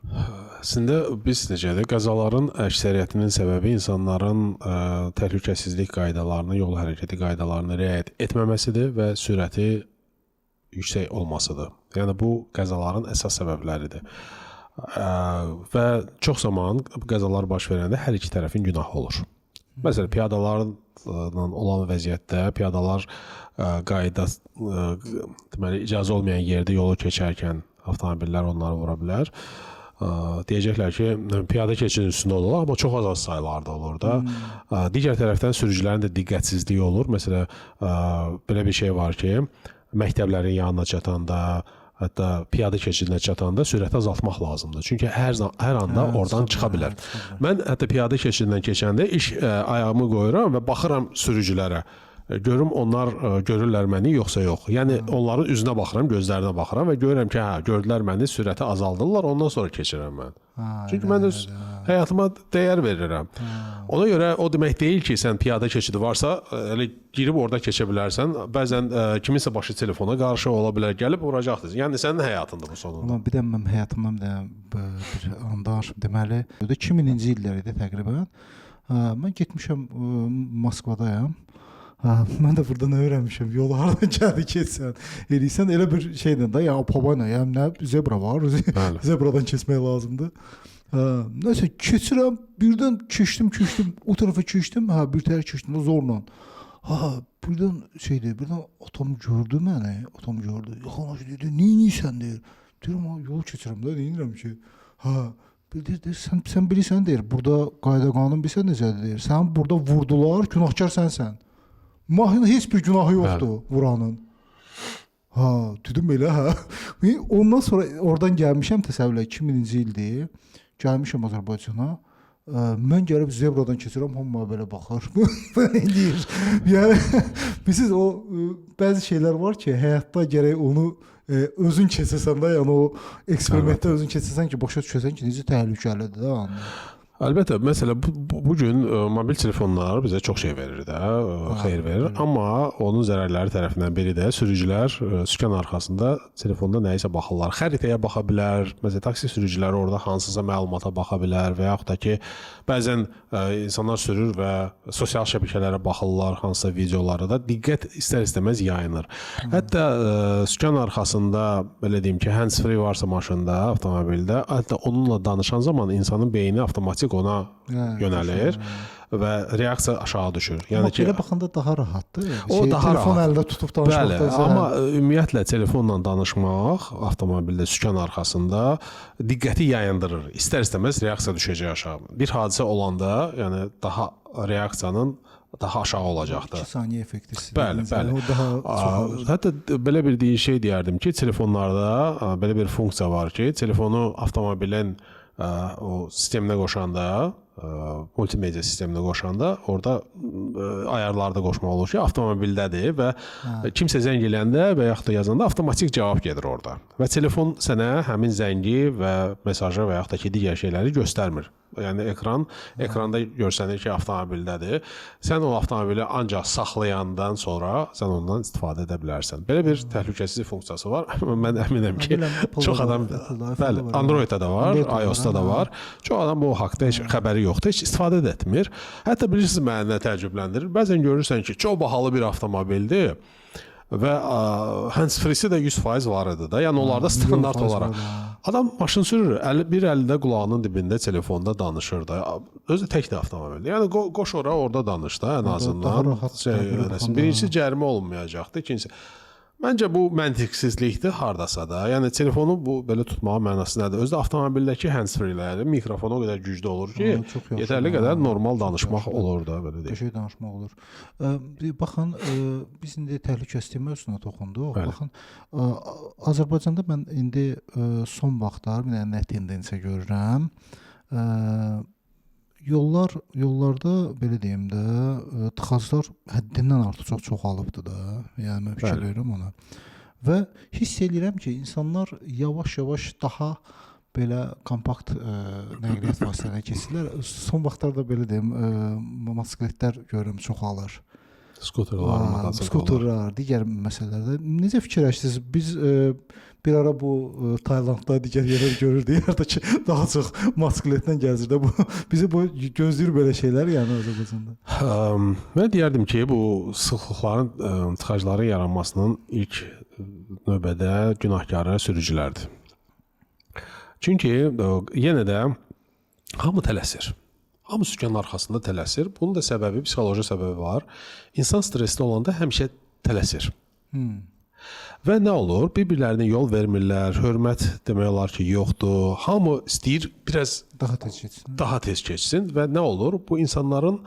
Əslində biz necədir? Qəzaların əksəriyyətinin səbəbi insanların təhlükəsizlik qaydalarını, yol hərəkəti qaydalarını riayət etməməsidir və sürəti yüksək olmasıdır. Yəni bu qəzaların əsas səbəbləridir. Və çox zaman qəzalar baş verəndə hər iki tərəfin günahı olur. Məsələn, piyadalarla olan vəziyyətdə piyadalar qayda deməli icazə olmayan yerdə yolu keçərkən avtomobillər onları vura bilər. Deyəcəklər ki, piyada keçidin üstündə olurlar, amma çox az saylarda olur da. Digər tərəfdən sürücülərin də diqqətsizliyi olur. Məsələn, belə bir şey var ki, məktəblərin yanına çatanda, hətta piyada keçidinə çatanda sürəti azaltmaq lazımdır. Çünki hər anda oradan çıxa bilər. Mən hətta piyada keçidindən keçəndə ayağımı qoyuram və baxıram sürücülərə. Görüm onlar görürlər məni yoxsa yox. Yəni onların üzünə baxıram, gözlərinə baxıram və görürəm ki, gördülər məni, sürəti azaldırlar, ondan sonra keçirəm mən. Çünki mən öz həyatıma dəyər verirəm. Ona görə o demək deyil ki, sən piyada keçidi varsa, elə girib orada keçə bilərsən. Bəzən kiminsə başı telefona qarşı ola bilər, gəlib vuracaqdır. Yəni sənin həyatındır bu sonunda. Bir də mən həyatımdan bir andaş, deməli, 2000-ci illər idi təqribən. Mən getmişəm Moskvadayam. Mən də burada nə öyrənmişəm, yolu haradan gəldi keçsən, eləysən, elə bir şeylə də, yəni pabayla, yəni nə, zebra var, zebradan keçmək lazımdır. Nəsə, keçirəm, birdən keçdim, o tərəfə keçdim, bir tərəfə keçdim, zorla. Birdən şeydir, birdən atam gördü məni, yaxınlaşdı, dedi, neyniysən, deyir. Deyirəm, yol keçirəm də, neynirəm ki? Deyir, sən bilirsən, deyir, burada qayda qanun bilsən necədir, deyir, sən burada vurdular, günahkar sənsən. Mahnının heç bir günahı yoxdur vuranın. Dedim elə, Ondan sonra oradan gəlmişəm, təsəvvürlə 2000-ci ildir. Gəlmişəm Azərbaycana. Mən gəlib zebradan keçirəm, hamma belə baxır. Deyir. Yəni, bilirsiniz, o bəzi şeylər var ki, həyatda gərək onu özün keçirsən də, yəni o eksperimentdə özün keçirsən ki, başa düşəsən ki, necə təhlükəlidir də. Əlbəttə, məsələn, bu gün mobil telefonlar bizə çox şey verir də, xeyir verir. Amma onun zərərləri tərəfindən biri də sürücülər sükan arxasında telefonda nəyisə baxırlar. Xəritəyə baxa bilər, məsələn, taksi sürücüləri orada hansısa məlumata baxa bilər və yaxud da ki, bəzən insanlar sürür və sosial şəbəkələrə baxırlar, hansısa videolara da diqqət istər-istəməz yayınır. Hətta sükan arxasında, belə deyim ki, hands-free varsa maşında, avtomobildə, hətta onunla danışan zaman insanın beyni avtomatik ona yönəlir və reaksiya aşağı düşür. Yəni ki, belə baxanda daha rahatdır. O daha telefon rahat. əlində tutub danışmaqdan. Bəli, amma ümumiyyətlə telefonla danışmaq avtomobildə sükan arxasında diqqəti yayındırır. İstər-istəməz reaksiya düşəcək aşağı. Bir hadisə olanda, yəni daha reaksiyanın daha aşağı olacaqdır. 2 saniyə effekti. Bəli. O daha çox olur. Hətta belə bir şey deyərdim ki, telefonlarda belə bir funksiya var ki, telefonu avtomobilin o sisteminə qoşanda, multimedia sisteminə qoşanda, orada ayarlarda qoşmaq olur ki, avtomobildədir və kimsə zəng eləndə və yaxud da yazanda avtomatik cavab gedir orada. Və telefon sənə həmin zəngi və mesajı və yaxud da ki, digər şeyləri göstərmir. Yəni ekranda görsənir ki, avtomobildədir. Sən o avtomobili ancaq saxlayandan sonra sən ondan istifadə edə bilərsən. Belə bir təhlükəsizlik funksiyası var. Mən əminəm ki, çox adam, bəli, Android-da da var, iOS-da da var. Çox adam bu haqda heç xəbəri yoxdur, heç istifadə də etmir. Hətta bilirsiniz, məni nə təəccübləndirir? Bəzən görürsən ki, çox bahalı bir avtomobildir və hands-free'si də 100% var idi da. Yəni onlarda standart olaraq. Adam maşın sürür, bir əlində qulağının dibində telefonda danışır da. Özü tək də avtomobil. Yəni qoş orada danış da ən azından. Birincisi cərimə olunmayacaqdı. İkincisi məncə bu məntiqsizlikdir hardasa da. Yəni telefonu bu belə tutmağın mənası nədir? Özü də avtomobildəki hands-free'ləri mikrofon o qədər güclü olur ki, yetərli qədər normal danışmaq olur da, belə deyək. Qəşəng danışmaq olur. Baxın, biz indi təhlükəsizlik mövzusuna toxunduq. Baxın, Azərbaycanda mən indi son vaxtlar bir nə tendensiya görürəm. Yollarda belə deyim də, tıxaclar həddindən artıq çox çoxalıbdır da. Yəni mən fikir verirəm ona. Və hiss edirəm ki, insanlar yavaş-yavaş daha belə kompakt nəqliyyat vasitələrinə keçirlər. Son vaxtlarda belə deyim, motosikletlər görürəm çoxalır. Skuterlar, digər məsələlərdə. Necə fikirləşirsiniz? Bir ara bu Taylandda digər yerlər görür deyirdi ki, daha çox motosikletlə gəzir də bu bizi bu gözləyir belə şeylər yəni Azərbaycanda. Mən deyərdim ki, bu sıxlıqların tıxacların yaranmasının ilk növbədə günahkarı sürücülərdir. Çünki yenə də hamı tələsir. Hamı sükanın arxasında tələsir. Bunun da səbəbi, psixoloji səbəbi var. İnsan stresli olanda həmişə tələsir. Və nə olur? Bir-birlərinə yol vermirlər, hörmət demək olar ki, yoxdur. Hamı istəyir biraz daha tez keçsin və nə olur? Bu insanların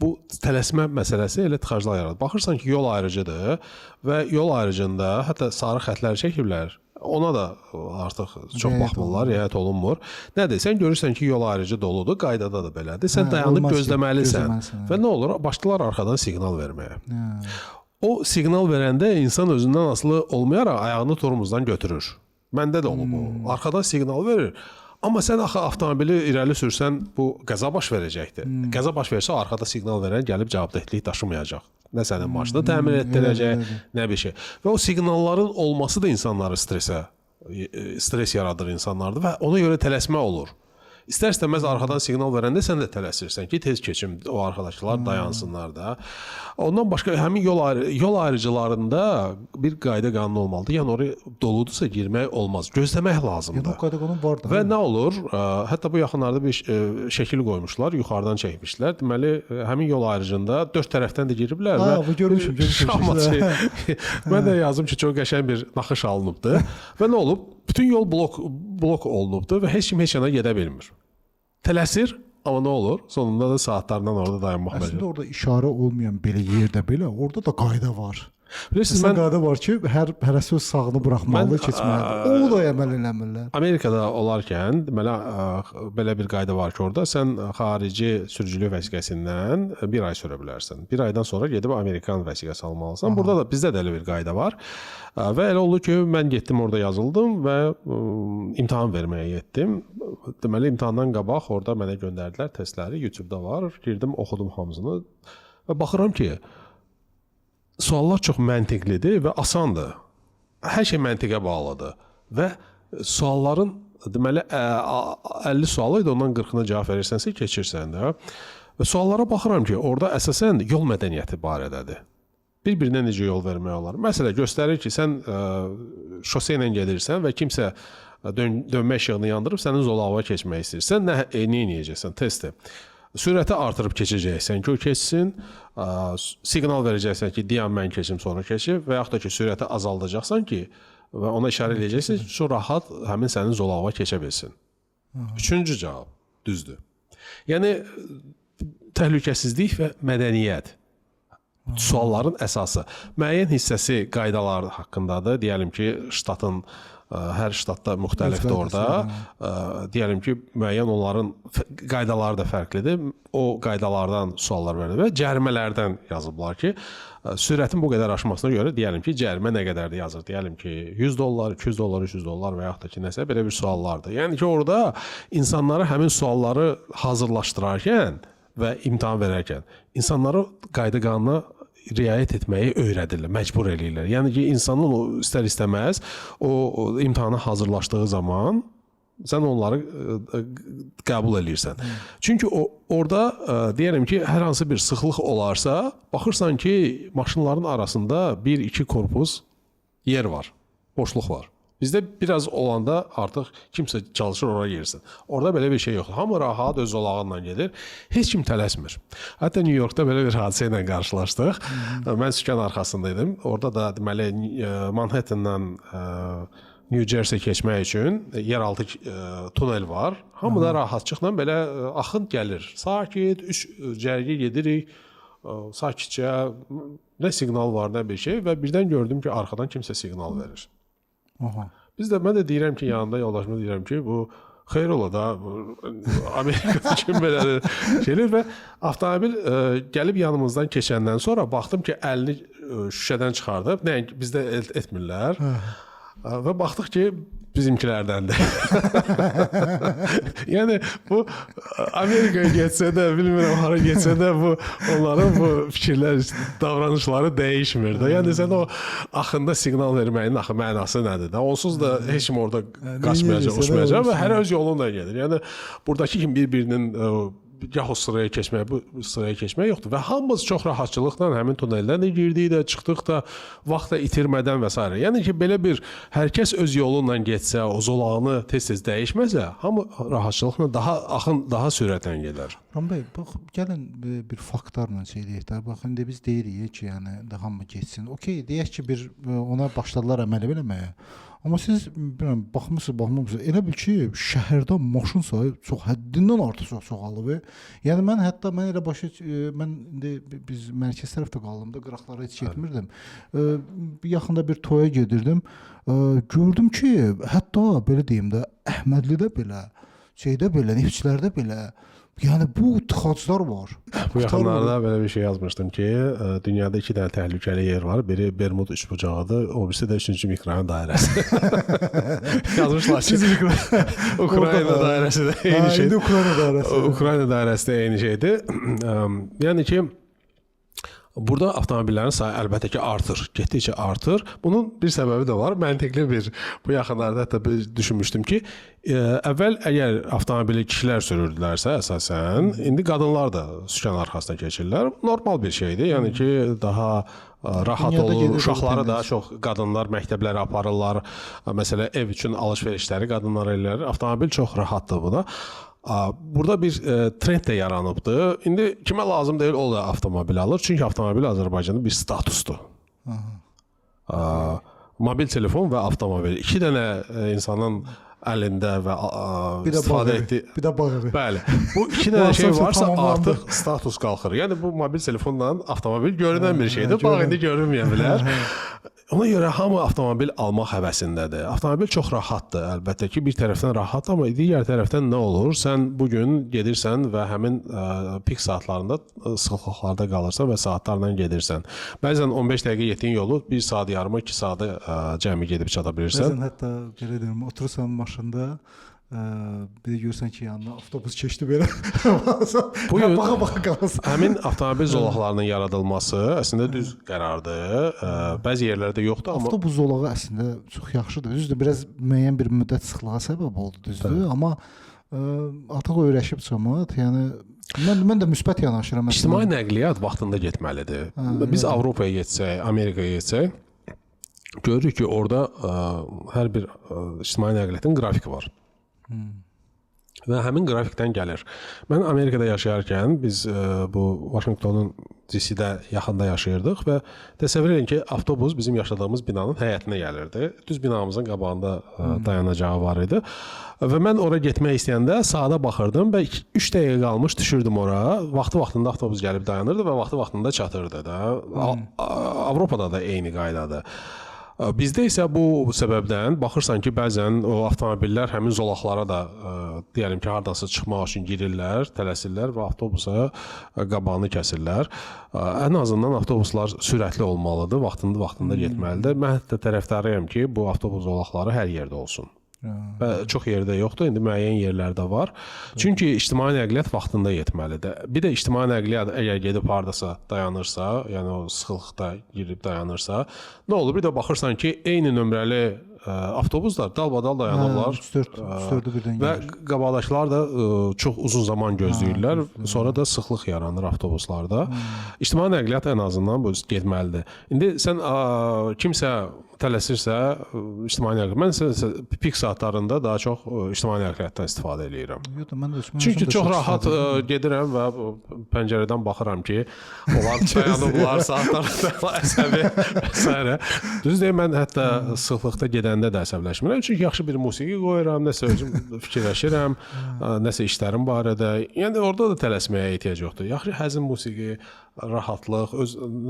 bu tələsmə məsələsi elə tıxaclar yaradır. Baxırsan ki, yol ayrıcıdır və yol ayrıcında hətta sarı xətləri çəkiblər. Ona da artıq çox baxmırlar, riayət olunmur. Nədir? Sən görürsən ki, yol ayrıcı doludur, qaydada da belədir. Sən dayanıb gözləməlisən. Və nə olur? Başlayırlar arxadan siqnal verməyə. O siqnal verəndə insan özündən asılı olmayaraq ayağını tormozdan götürür. Məndə də olub o. Arxadan siqnal verir. Amma sən axı avtomobili irəli sürsən bu qəza baş verəcəkdir. Qəza baş versə arxada siqnal verən gəlib cavabdehlik daşımayacaq. Nə sənin maşını təmir etdirəcək, nə bir şey. Və o siqnalların olması da insanları stres yaradır insanlarda və ona görə tələsmə olur. İstər-istəməz arxadan siqnal verəndə sən də tələsirsən ki, tez keçim, o arkadaşlar dayansınlar da. Ondan başqa həmin yol ayrıcılarında bir qayda qanun olmalıdır. Yəni oraya doludursa girmək olmaz. Gözləmək lazımdır. Yəni o qayda qanun var da. Və nə olur? Hətta bu yaxınlarda bir şəkil qoymuşlar, yuxarıdan çəkmişlər. Deməli, həmin yol ayrıcında 4 tərəfdən də giriblər və bu görmüşəm. Mən də yazdım ki, çox qəşəng bir naxış alınıbdı. Və nə olub? Bütün yol blok olunubdu və heç kim heç yana gedə bilmir. Tələsir, amma nə olur? Sonunda da saatlardan orada dayanmaq məcbur. Əslində orada işarə olmayan belə yerdə belə, orada da qayda var. Bilirsiniz, qayda var ki, hərəsi öz sağını buraxmalı, keçməlidir. Onu da əməl eləmirlər. Amerikada olarkən, deməli, belə bir qayda var ki, orada sən xarici sürücülük vəsiqəsindən 1 ay sürə bilərsən. 1 aydan sonra gedib Amerikan vəsiqəsi almalısan. Burada da bizdə də elə bir qayda var. Və elə oldu ki, mən getdim orada yazıldım və imtahan verməyə getdim. Deməli, imtahandan qabaq orada mənə göndərdilər testləri, YouTube-da var. Girdim, oxudum hamısını və baxıram ki, suallar çox məntiqlidir və asandır. Hər şey məntiqə bağlıdır və sualların deməli 50 sualı idi, ondan 40-ına cavab verirsənsə keçirsən də. Və suallara baxıram ki, orada əsasən yol mədəniyyəti barədədir. Bir-birinə necə yol vermək olar? Məsələn, göstərir ki, sən şose ilə gedirsən və kimsə dönmə işığını yandırıb sənin zolağına keçmək istəyirsən, nə edəcəksən? Testdir. Sürəti artırıb keçəcəksən ki, o keçsin, siqnal verəcəksən ki, dayan mən keçim, sonra keçib və yaxud da ki, sürəti azaldacaqsan ki, və ona işarə edəcəksən ki, çox rahat həmin sənin zolağına keçə bilsin. Üçüncü cavab düzdür. Yəni, təhlükəsizlik və mədəniyyət sualların əsası. Müəyyən hissəsi qaydalar haqqındadır. Deyəlim ki, hər ştatda müxtəlifdir orada. Deyəlim ki, müəyyən onların qaydaları da fərqlidir. O qaydalardan suallar verilir və cərimələrdən yazıblar ki, sürətin bu qədər aşmasına görə deyəlim ki, cərimə nə qədərdir yazır. Deyəlim ki, $100, $200, $300 və yaxud da ki, nəsə belə bir suallardır. Yəni ki, orada insanlara həmin sualları hazırlaşdırarkən və imtahan verərkən insanları qayda qanuna riayət etməyi öyrədirlər, məcbur eləyirlər. Yəni ki, insanın o istər-istəməz o imtahana hazırlaşdığı zaman sən onları qəbul eləyirsən. Çünki orada deyərəm ki, hər hansı bir sıxlıq olarsa, baxırsan ki, maşınların arasında 1-2 korpus yer var, boşluq var. Bizdə biraz olanda artıq kimsə çalışır oraya girsin. Orada belə bir şey yoxdur. Hamı rahat öz zolağınla gedir. Heç kim tələsmir. Hətta New Yorkda belə bir hadisə ilə qarşılaşdıq. Mən sükan arxasındaydım. Orada da deməli Manhattandan New Jersey keçmək üçün yeraltı tunel var. Hamı da rahatçılıqla belə axın gəlir. Sakit, 3 cərgə gedirik. Sakitcə nə siqnal var, nə bir şey və birdən gördüm ki, arxadan kimsə siqnal verir. Mən də deyirəm ki, yanında yoldaşıma deyirəm ki, bu xeyr ola da Amerikada kim belə şeydir və avtomobil gəlib yanımızdan keçəndən sonra baxdım ki, əlini şüşədən çıxardıb, bizdə etmirlər və baxdıq ki, bizimkilərdəndir. Yəni bu Amerikaya getsə də, bilmirəm hara getsə də bu onların bu fikirlər, davranışları dəyişmir də. Yəni sən o axında siqnal verməyin axı mənası nədir də? Onsuz da heç kim orada qaçmayacaq, uçmayacaq və hər öz yolunla gedir. Yəni buradakı kim bir-birinin gah o sıraya keçmək, bu sıraya keçmək yoxdur və hamımız çox rahatçılıqla həmin tuneldən də girdik də, çıxdıq da, vaxt da itirmədən və s. Yəni ki, belə bir hər kəs öz yolunla getsə, o zolağını tez-tez dəyişməsə, hamı rahatçılıqla axın daha sürətlə gedər. Ram bəy, bax, gəlin bir faktlarla şey deyək də. Bax, indi biz deyirik ki, yəni də hamı getsin. Okey, deyək ki, bir ona başladılar əməl eləməyə. Amma siz bilmirəm, baxmısınız, elə bil ki, şəhərdə maşın sayı çox həddindən artıq çoxalıb. Yəni mən hətta elə mən indi biz mərkəz tərəfdə qaldığımda qıraqlara heç getmirdim. Yaxında bir toya gedirdim. Gördüm ki, hətta belə deyim də, Əhmədlidə belə, şeydə belə, Neftçilərdə belə, yəni bu tıxaclar var. Bu yaxınlarda belə bir şey yazmışdım ki, dünyada 2 dənə təhlükəli yer var. Biri Bermud üçbucağıdır, o birisi də 3-cü mikrorayon dairəsi. Yazmışlar ki, Ukrayna dairəsi də eyni şeydir. Ukrayna dairəsi. Ukrayna dairəsi də eyni şeydir. Yəni ki, burada avtomobillərin sayı əlbəttə ki artır, getdikcə artır. Bunun bir səbəbi də var. Məntiqli bir, bu yaxınlarda hətta düşünmüşdüm ki, əvvəl əgər avtomobili kişilər sürürdülərsə əsasən, indi qadınlar da sükan arxasına keçirlər. Normal bir şeydir. Yəni ki, daha rahat olur. Uşaqları daha çox qadınlar məktəblərə aparırlar. Məsələn, ev üçün alış-verişləri qadınlar eləyir. Avtomobil çox rahatdır bu da. Burada bir trend də yaranıbdır. İndi kimə lazım deyil, o da avtomobil alır. Çünki avtomobil Azərbaycanda bir statusdur. Mobil telefon və avtomobil. 2 dənə insanın əlində və istifadə etdiyi... Bir də bağ evi. Bəli. Bu 2 dənə şey varsa artıq status qalxır. Yəni bu mobil telefonla avtomobil görünən bir şeydir. Bağ indi görünməyə bilər. Ona görə hamı avtomobil almaq həvəsindədir. Avtomobil çox rahatdır. Əlbəttə ki, bir tərəfdən rahat, amma digər tərəfdən nə olur? Sən bugün gedirsən və həmin pik saatlarında sıxlıqlarda qalırsan və saatlarla gedirsən. Bəzən 15 dəqiqə getdiyin yolu 1 saat yarım, 2 saata cəmi gedib çata bilirsən. Bəzən hətta belə deyim, oturursan maşında, bir də görürsən ki, yanına avtobus keçdi belə. Bu gün baxa qalırsan. həmin avtomobil zolaqlarının yaradılması əslində düz qərardır. Bəzi yerlərdə yoxdur, amma Avtobus zolağı əslində çox yaxşıdır. Düzdür, biraz müəyyən bir müddət sıxlığa səbəb oldu, düzdür, amma artıq öyrəşib cəmaət, yəni mən də müsbət yanaşıram. İctimai nəqliyyat vaxtında getməlidir. Biz Avropaya getsək, Amerikaya getsək, görürük ki, orada hər bir ictimai nəqliyyatın qrafiki var. Və həmin qrafikdən gəlir. Mən Amerikada yaşayarkən biz bu Washingtonun DC-də yaxında yaşayırdıq və təsəvvür edin ki, avtobus bizim yaşadığımız binanın həyətinə gəlirdi. Düz binamızın qabağında dayanacağı var idi. Və mən ora getmək istəyəndə saata baxırdım və 3 dəqiqə qalmış düşürdüm ora. Vaxtında avtobus gəlib dayanırdı və vaxtında çatırdı da. Avropada da eyni qaydadır. Bizdə isə bu səbəbdən baxırsan ki, bəzən o avtomobillər həmin zolaqlara da deyəlim ki, hardansa çıxmaq üçün girirlər, tələsirlər və avtobusa qabağını kəsirlər. Ən azından avtobuslar sürətli olmalıdır, vaxtında getməlidir. Mən hətta tərəfdarıyam ki, bu avtobus zolaqları hər yerdə olsun. Çox yerdə yoxdur, indi müəyyən yerlərdə var. Çünki ictimai nəqliyyat vaxtında yetməlidir. Bir də ictimai nəqliyyat əgər gedib hardasa dayanırsa, yəni o sıxlıqda girib dayanırsa, nə olur? Bir də baxırsan ki, eyni nömrəli avtobuslar dalbadal dayanırlar. 3-4 birdən və qabaqdakılar da çox uzun zaman gözləyirlər. Sonra da sıxlıq yaranır avtobuslarda. İctimai nəqliyyat ən azından bu getməlidir. İndi sən kimsə tələsirsə ictimai nəqliyyat. Mən pik saatlarında daha çox ictimai nəqliyyatdan istifadə edirəm. Çünki çox rahat gedirəm və pəncərədən baxıram ki, onlar dayanıblar, saatlarında əsəbi və s. Düz deyim, mən hətta sıxlıqda gedəndə də əsəbləşmirəm. Çünki yaxşı bir musiqi qoyuram, nəsə özüm fikirləşirəm, nəsə işlərim barədə. Yəni orada da tələsməyə ehtiyac yoxdur. Yaxşı həzin musiqi, rahatlıq,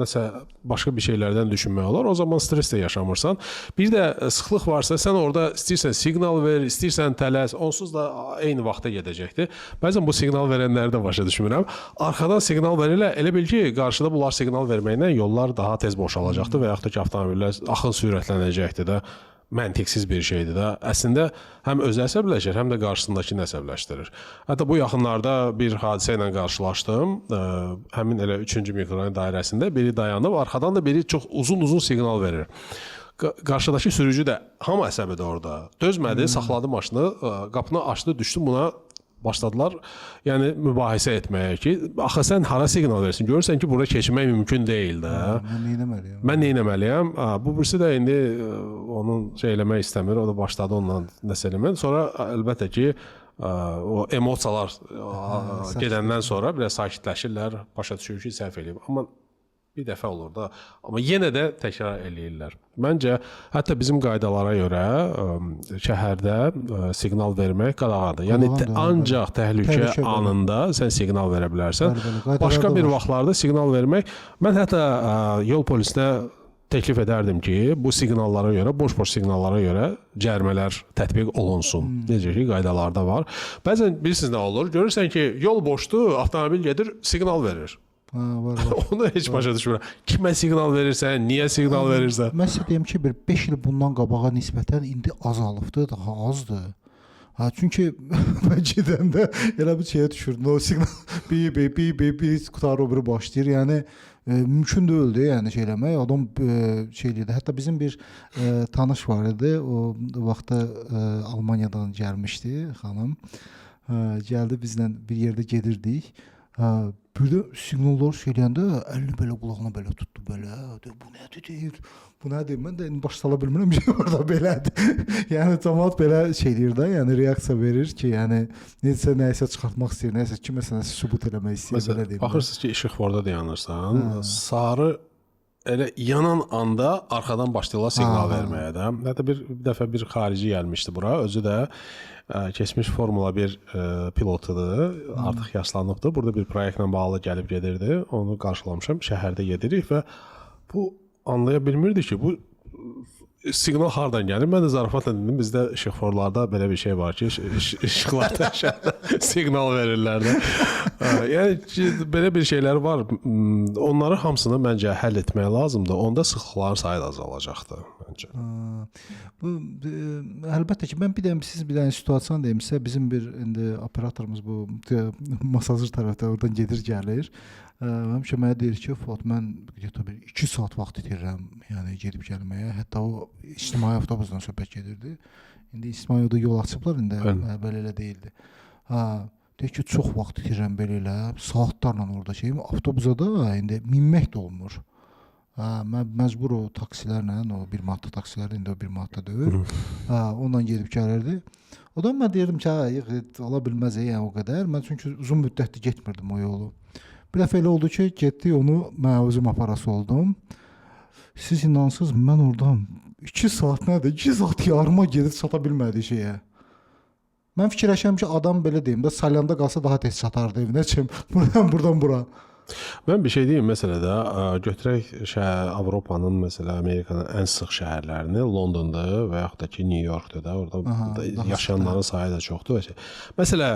nəsə başqa bir şeylərdən düşünmək olar. O zaman stres də yaşamırsan. Bir də sıxlıq varsa, sən orada istəyirsən siqnal ver, istəyirsən tələs, onsuz da eyni vaxtda gedəcəkdir. Bəzən bu siqnal verənləri də başa düşmürəm. Arxadan siqnal verirlər, elə bil ki, qarşıda bunlar siqnal verməklə yollar daha tez boşalacaqdır və yaxud da ki, avtomobillər axın sürətlənəcəkdir də. məntiqsiz bir şeydir də. Əslində həm özü əsəbləşir, həm də qarşısındakını əsəbləşdirir. Hətta bu yaxınlarda bir hadisə ilə qarşılaşdım. Həmin elə 3-cü mikrorayon dairəsində biri dayanıb, arxadan da biri çox uzun siqnal verir. Qarşıdakı sürücü də hamı əsəbidir orada. Dözmədi, saxladı maşını, qapını açdı, düşdü buna. Başladılar, yəni mübahisə etməyə ki, axı sən hara siqnal versin? Görürsən ki, burada keçmək mümkün deyil də. Mən nə etməliyəm? Bu birisi də indi onun şey eləmək istəmir, o da başladı onunla nəsə eləmək. Sonra əlbəttə ki, o emosiyalar gedəndən sonra biraz sakitləşirlər, başa düşür ki, səhv eləyib. Amma bir dəfə olur da, amma yenə də təkrar eləyirlər. Məncə, hətta bizim qaydalara görə şəhərdə siqnal vermək qadağandır. Yəni ancaq təhlükə anında sən siqnal verə bilərsən. Başqa bir vaxtlarda siqnal vermək, mən hətta yol polisinə təklif edərdim ki, bu siqnallara görə, boş-boş siqnallara görə cərimələr tətbiq olunsun. Necə ki, qaydalarda var. Bəzən bilirsiniz nə olur? Görürsən ki, yol boşdur, avtomobil gedir, siqnal verir. Var. Onu heç başa düşmürəm. Kimə siqnal verirsən, niyə siqnal verirsən? Mən sizə deyim ki, bir 5 il bundan qabağa nisbətən indi azalıbdır, daha azdır. Çünki mən gedəndə elə bir şeyə düşürdüm. O siqnal bir qutarı o biri başlayır. Yəni mümkün deyildi, yəni şey eləmək. Adam şey deyirdi. Hətta bizim bir tanış var idi. O vaxtda Almaniyadan gəlmişdi xanım. Gəldi bizlə bir yerdə gedirdik. Burada siqnallar söyləyəndə əlini belə qulağına belə tutdu belə. Bu nədir deyir? Bu nədir? Mən də baş sala bilmirəm ki, orada belədir. Yəni cəmaət belə şey deyir də, yəni reaksiya verir ki, yəni nəyisə çıxartmaq istəyir, nəyisə kiməsə nəsə sübut eləmək istəyir belə deyir. Baxırsınız ki, işıqforda dayanırsan, sarı elə yanan anda arxadan başlayırlar siqnal verməyə də. Hətta bir dəfə bir xarici gəlmişdi bura, özü də keçmiş Formula 1 pilotudur, artıq yaşlanıbdır. Burada bir proyektlə bağlı gəlib gedirdi. Onu qarşılamışam, şəhərdə gedirik və bu anlaya bilmirdi ki, bu siqnal hardan gəlir? Mən də zarafatla dedim, bizdə işıqforlarda belə bir şey var ki, işıqlarda siqnal verirlər də. Yəni belə bir şeylər var. Onları hamısını məncə həll etmək lazımdır. Onda sıxlıqların sayı da azalacaqdır məncə. Bu əlbəttə ki, mən bir dənə situasiya deyim sizə. Bizim bir indi operatorumuz bu masajır tərəfdə oradan gedir gəlir. Həmişə mənə deyir ki, Fuad, mən 2 saat vaxt itirirəm, yəni gedib gəlməyə. Hətta o ictimai avtobusdan söhbət gedirdi. İndi ictimai yol açıblar, indi belə deyildi. Deyir ki, çox vaxt itirirəm belə elə, saatlarla orada şeyim. Avtobusa da indi minmək də olmur. Mən məcbur o taksilərlə, o 1 manatlı taksilərdə, indi o 1 manatda deyil. Ondan gedib gəlirdi. Odan mən deyirdim ki, ola bilməz yəni o qədər. Mən çünki uzun müddətli getmirdim o yolu. Bir dəfə elə oldu ki, getdi, onu mən özüm aparası oldum. Siz inansınız, mən oradan 2 saat nədir? 2 saat yarıma gedib çata bilmədi şeyə. Mən fikirləşəm ki, adam belə deyim də, Salyanda qalsa daha tez çatardı evinə, buradan bura. Mən bir şey deyim, məsələdə götürək Avropanın, məsələ Amerikanın ən sıx şəhərlərini, Londonda və yaxud da ki, New Yorkda da, orada yaşayanların sayı da çoxdur. Məsələ,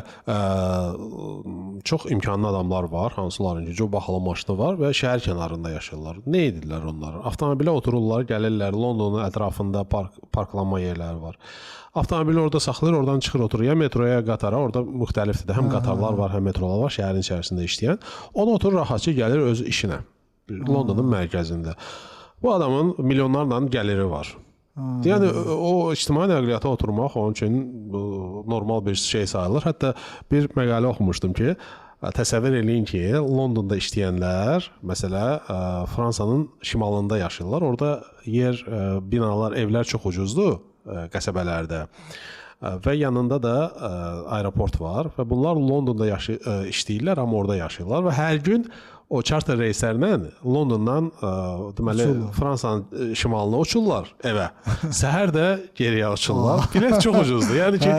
çox imkanlı adamlar var, hansıların ki, bahalı maşını var və şəhər kənarında yaşayırlar. Nə edirlər onlar? Avtomobilə otururlar, gəlirlər, Londonun ətrafında parklanma yerləri var. Avtomobili orada saxlayır, oradan çıxır, oturur. Ya metroya, qatara, orada müxtəlifdir. Həm qatarlar var, həm metrolar var, şəhərin içərisində işləyən. Onu oturur, rahatca gəlir öz işinə. Londonun mərkəzində. Bu adamın milyonlarla gəliri var. Yəni, o ictimai nəqliyyata oturmaq onun üçün normal bir şey sayılır. Hətta bir məqalə oxumuşdum ki, təsəvvür eləyin ki, Londonda işləyənlər, məsələ, Fransanın şimalında yaşayırlar. Orada yer, binalar, evlər çox ucuzdur qəsəbələrdə və yanında da aeroport var və bunlar Londonda işləyirlər, amma orada yaşayırlar və hər gün o charter reyslərlə Londondan deməli Fransanın şimalına uçurlar evə. Səhər də geriyə uçurlar. Bilet çox ucuzdur. Yəni ki,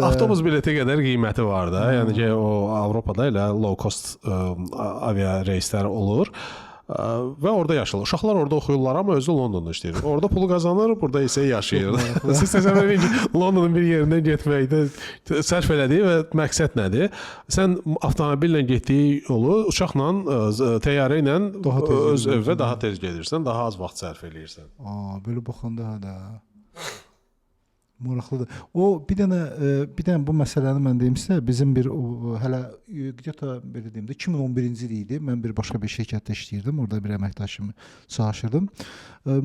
avtobus bileti qədər qiyməti var da. Yəni ki, o Avropada elə low cost avia reyslər olur. Və orada yaşayırlar. Uşaqlar orada oxuyurlar, amma özü Londonda işləyir. Orada pulu qazanır, burada isə yaşayır. Siz təsəvvür edin ki, Londonun bir yerindən getməkdə sərf elədiyi və məqsəd nədir? Sən avtomobillə getdiyi yolu uçaqla, təyyarə ilə öz evə daha tez gedirsən, daha az vaxt sərf eləyirsən. Belə baxanda da. maraqlıdır. O bir dənə bu məsələni mən deyim sizə, bizim bir hələ где-то belə deyim də 2011-ci il idi. Mən bir başqa bir şirkətdə işləyirdim. Orada bir əməkdaşımı çalışırdım.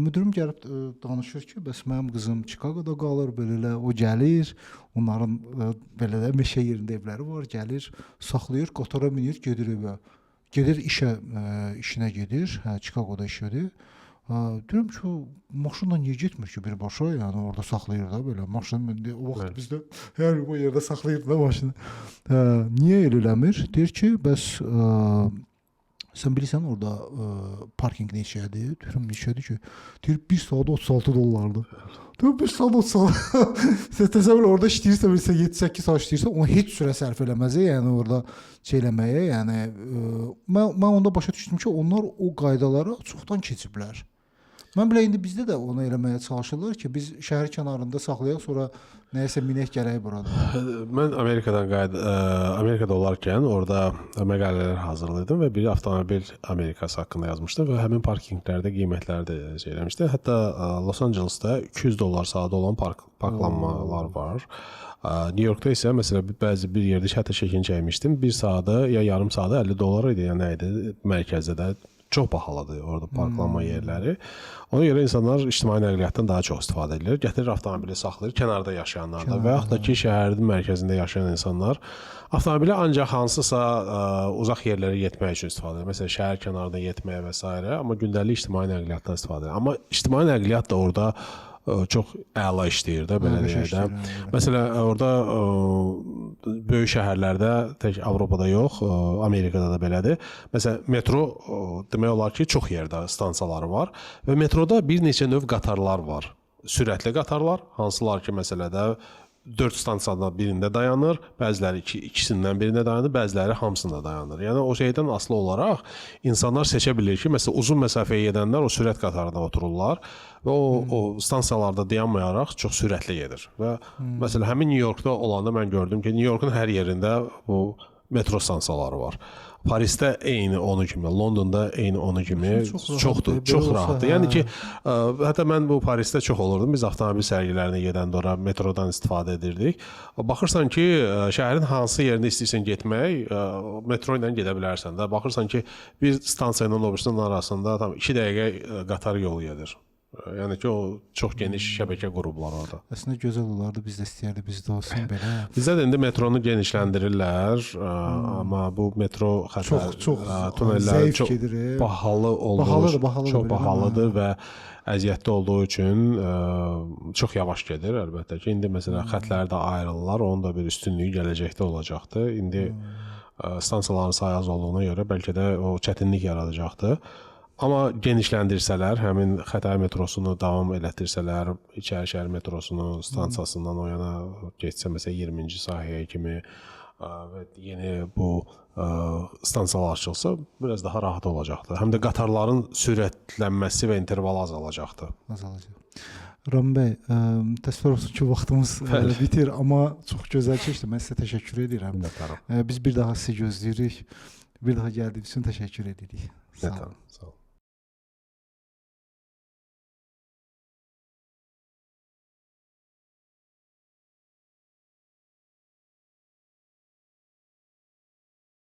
Müdürüm gəlib danışır ki, bəs mənim qızım Chicagoda qalır, belə o gəlir. Onların belə də meşə yerində evləri var, gəlir, saxlayır, qatara minir, gedir evə. Gedir işinə gedir. Hə, Chicagoda işlədir. Deyirəm ki, maşınla niyə getmir ki birbaşa? Yəni orada saxlayır da belə. Maşın o vaxt bizdə hər o yerdə saxlayırdı da maşını. Niyə elə eləmir? Deyir ki, bəs sən bilirsən orada parking neçədir? Deyirəm neçədir ki? Deyir 1 saat 36 dollardır. Deyir 1 saat 36. Sən təsəvvür orada işləyirsən, 7-8 saat işləyirsən, ona heç sürə sərf eləməz, yəni orada şey eləməyə, yəni mən onda başa düşdüm ki, onlar o qaydaları çoxdan keçiblər. Mən belə indi bizdə də onu eləməyə çalışırlar ki, biz şəhər kənarında saxlayaq, sonra nəyəsə minək gərək burada. Mən Amerikada olarkən orada məqalələr hazırladım və bir avtomobil Amerikası haqqında yazmışdım və həmin parkinqlərdə qiymətləri də eləmişdim. Hətta Los Angelesdə $200 saatı olan parklanmalar var. New Yorkda isə məsələn bəzi bir yerdə hətta çəkin çəkmişdim. 1 saatı ya yarım saatı $50 idi, ya nə idi mərkəzdə də. Çox bahalıdır orada parklanma yerləri. Ona görə insanlar ictimai nəqliyyatdan daha çox istifadə edirlər. Gətirir avtomobili saxlayır kənarda yaşayanlar da və yaxud da ki, şəhərin mərkəzində yaşayan insanlar avtomobili ancaq hansısa uzaq yerlərə getmək üçün istifadə edir. Məsələn, şəhər kənarında getməyə və s. amma gündəlik ictimai nəqliyyatdan istifadə edir. Amma ictimai nəqliyyat da orada çox əla işləyir də, belə deyək də. Məsələn, orada böyük şəhərlərdə, tək Avropada yox, Amerikada da belədir. Məsələn, metro demək olar ki, çox yerdə stansiyaları var və metroda bir neçə növ qatarlar var. Sürətli qatarlar, hansılar ki, məsələdə 4 stansiyadan birində dayanır, bəziləri ikisindən birində dayanır, bəziləri hamısında dayanır. Yəni o şeydən asılı olaraq insanlar seçə bilir ki, məsələn uzun məsafəyə gedənlər o sürət qatarında otururlar və o stansiyalarda dayanmayaraq çox sürətli gedir. Və məsələn həmin New Yorkda olanda mən gördüm ki, New Yorkun hər yerində bu metro stansiyaları var. Parisdə eyni onu kimi, Londonda eyni onu kimi çox rahatdır. Yəni ki, hətta mən bu Parisdə çox olurdum. Biz avtomobil sərgilərinə gedəndə ora metrodan istifadə edirdik. Baxırsan ki, şəhərin hansı yerinə istəyirsən getmək, metro ilə gedə bilərsən də. Baxırsan ki, bir stansiya ilə o birisinin arasında tam 2 dəqiqə qatar yolu gedir. Yəni ki, o çox geniş şəbəkə qurublar orada. Əslində gözəl olardı, biz də istəyərdik, bizdə olsun belə. Bizdə də indi metronu genişləndirirlər, amma bu metro tunelləri çox bahalı olduğu, çox bahalıdır və əziyyətli olduğu üçün çox yavaş gedir əlbəttə ki. İndi məsələn xətləri də ayrılırlar, onun da bir üstünlüyü gələcəkdə olacaqdır. İndi stansiyaların sayı az olduğuna görə bəlkə də o çətinlik yaradacaqdır. Amma genişləndirsələr, həmin Xətai metrosunu davam elətdirsələr, İçəri şəhər metrosunu stansiyasından o yana getsə, məsələn 20-ci sahəyə kimi və yeni bu stansiyalar açılsa, biraz daha rahat olacaqdır. Həm də qatarların sürətlənməsi və intervalı azalacaqdır. Ram bəy, təsəvvür olsun ki, vaxtımız bitir, amma çox gözəl keçdi. Mən sizə təşəkkür edirəm. Biz bir daha sizi gözləyirik. Bir daha gəldiyiniz üçün təşəkkür edirik. Sağ olun.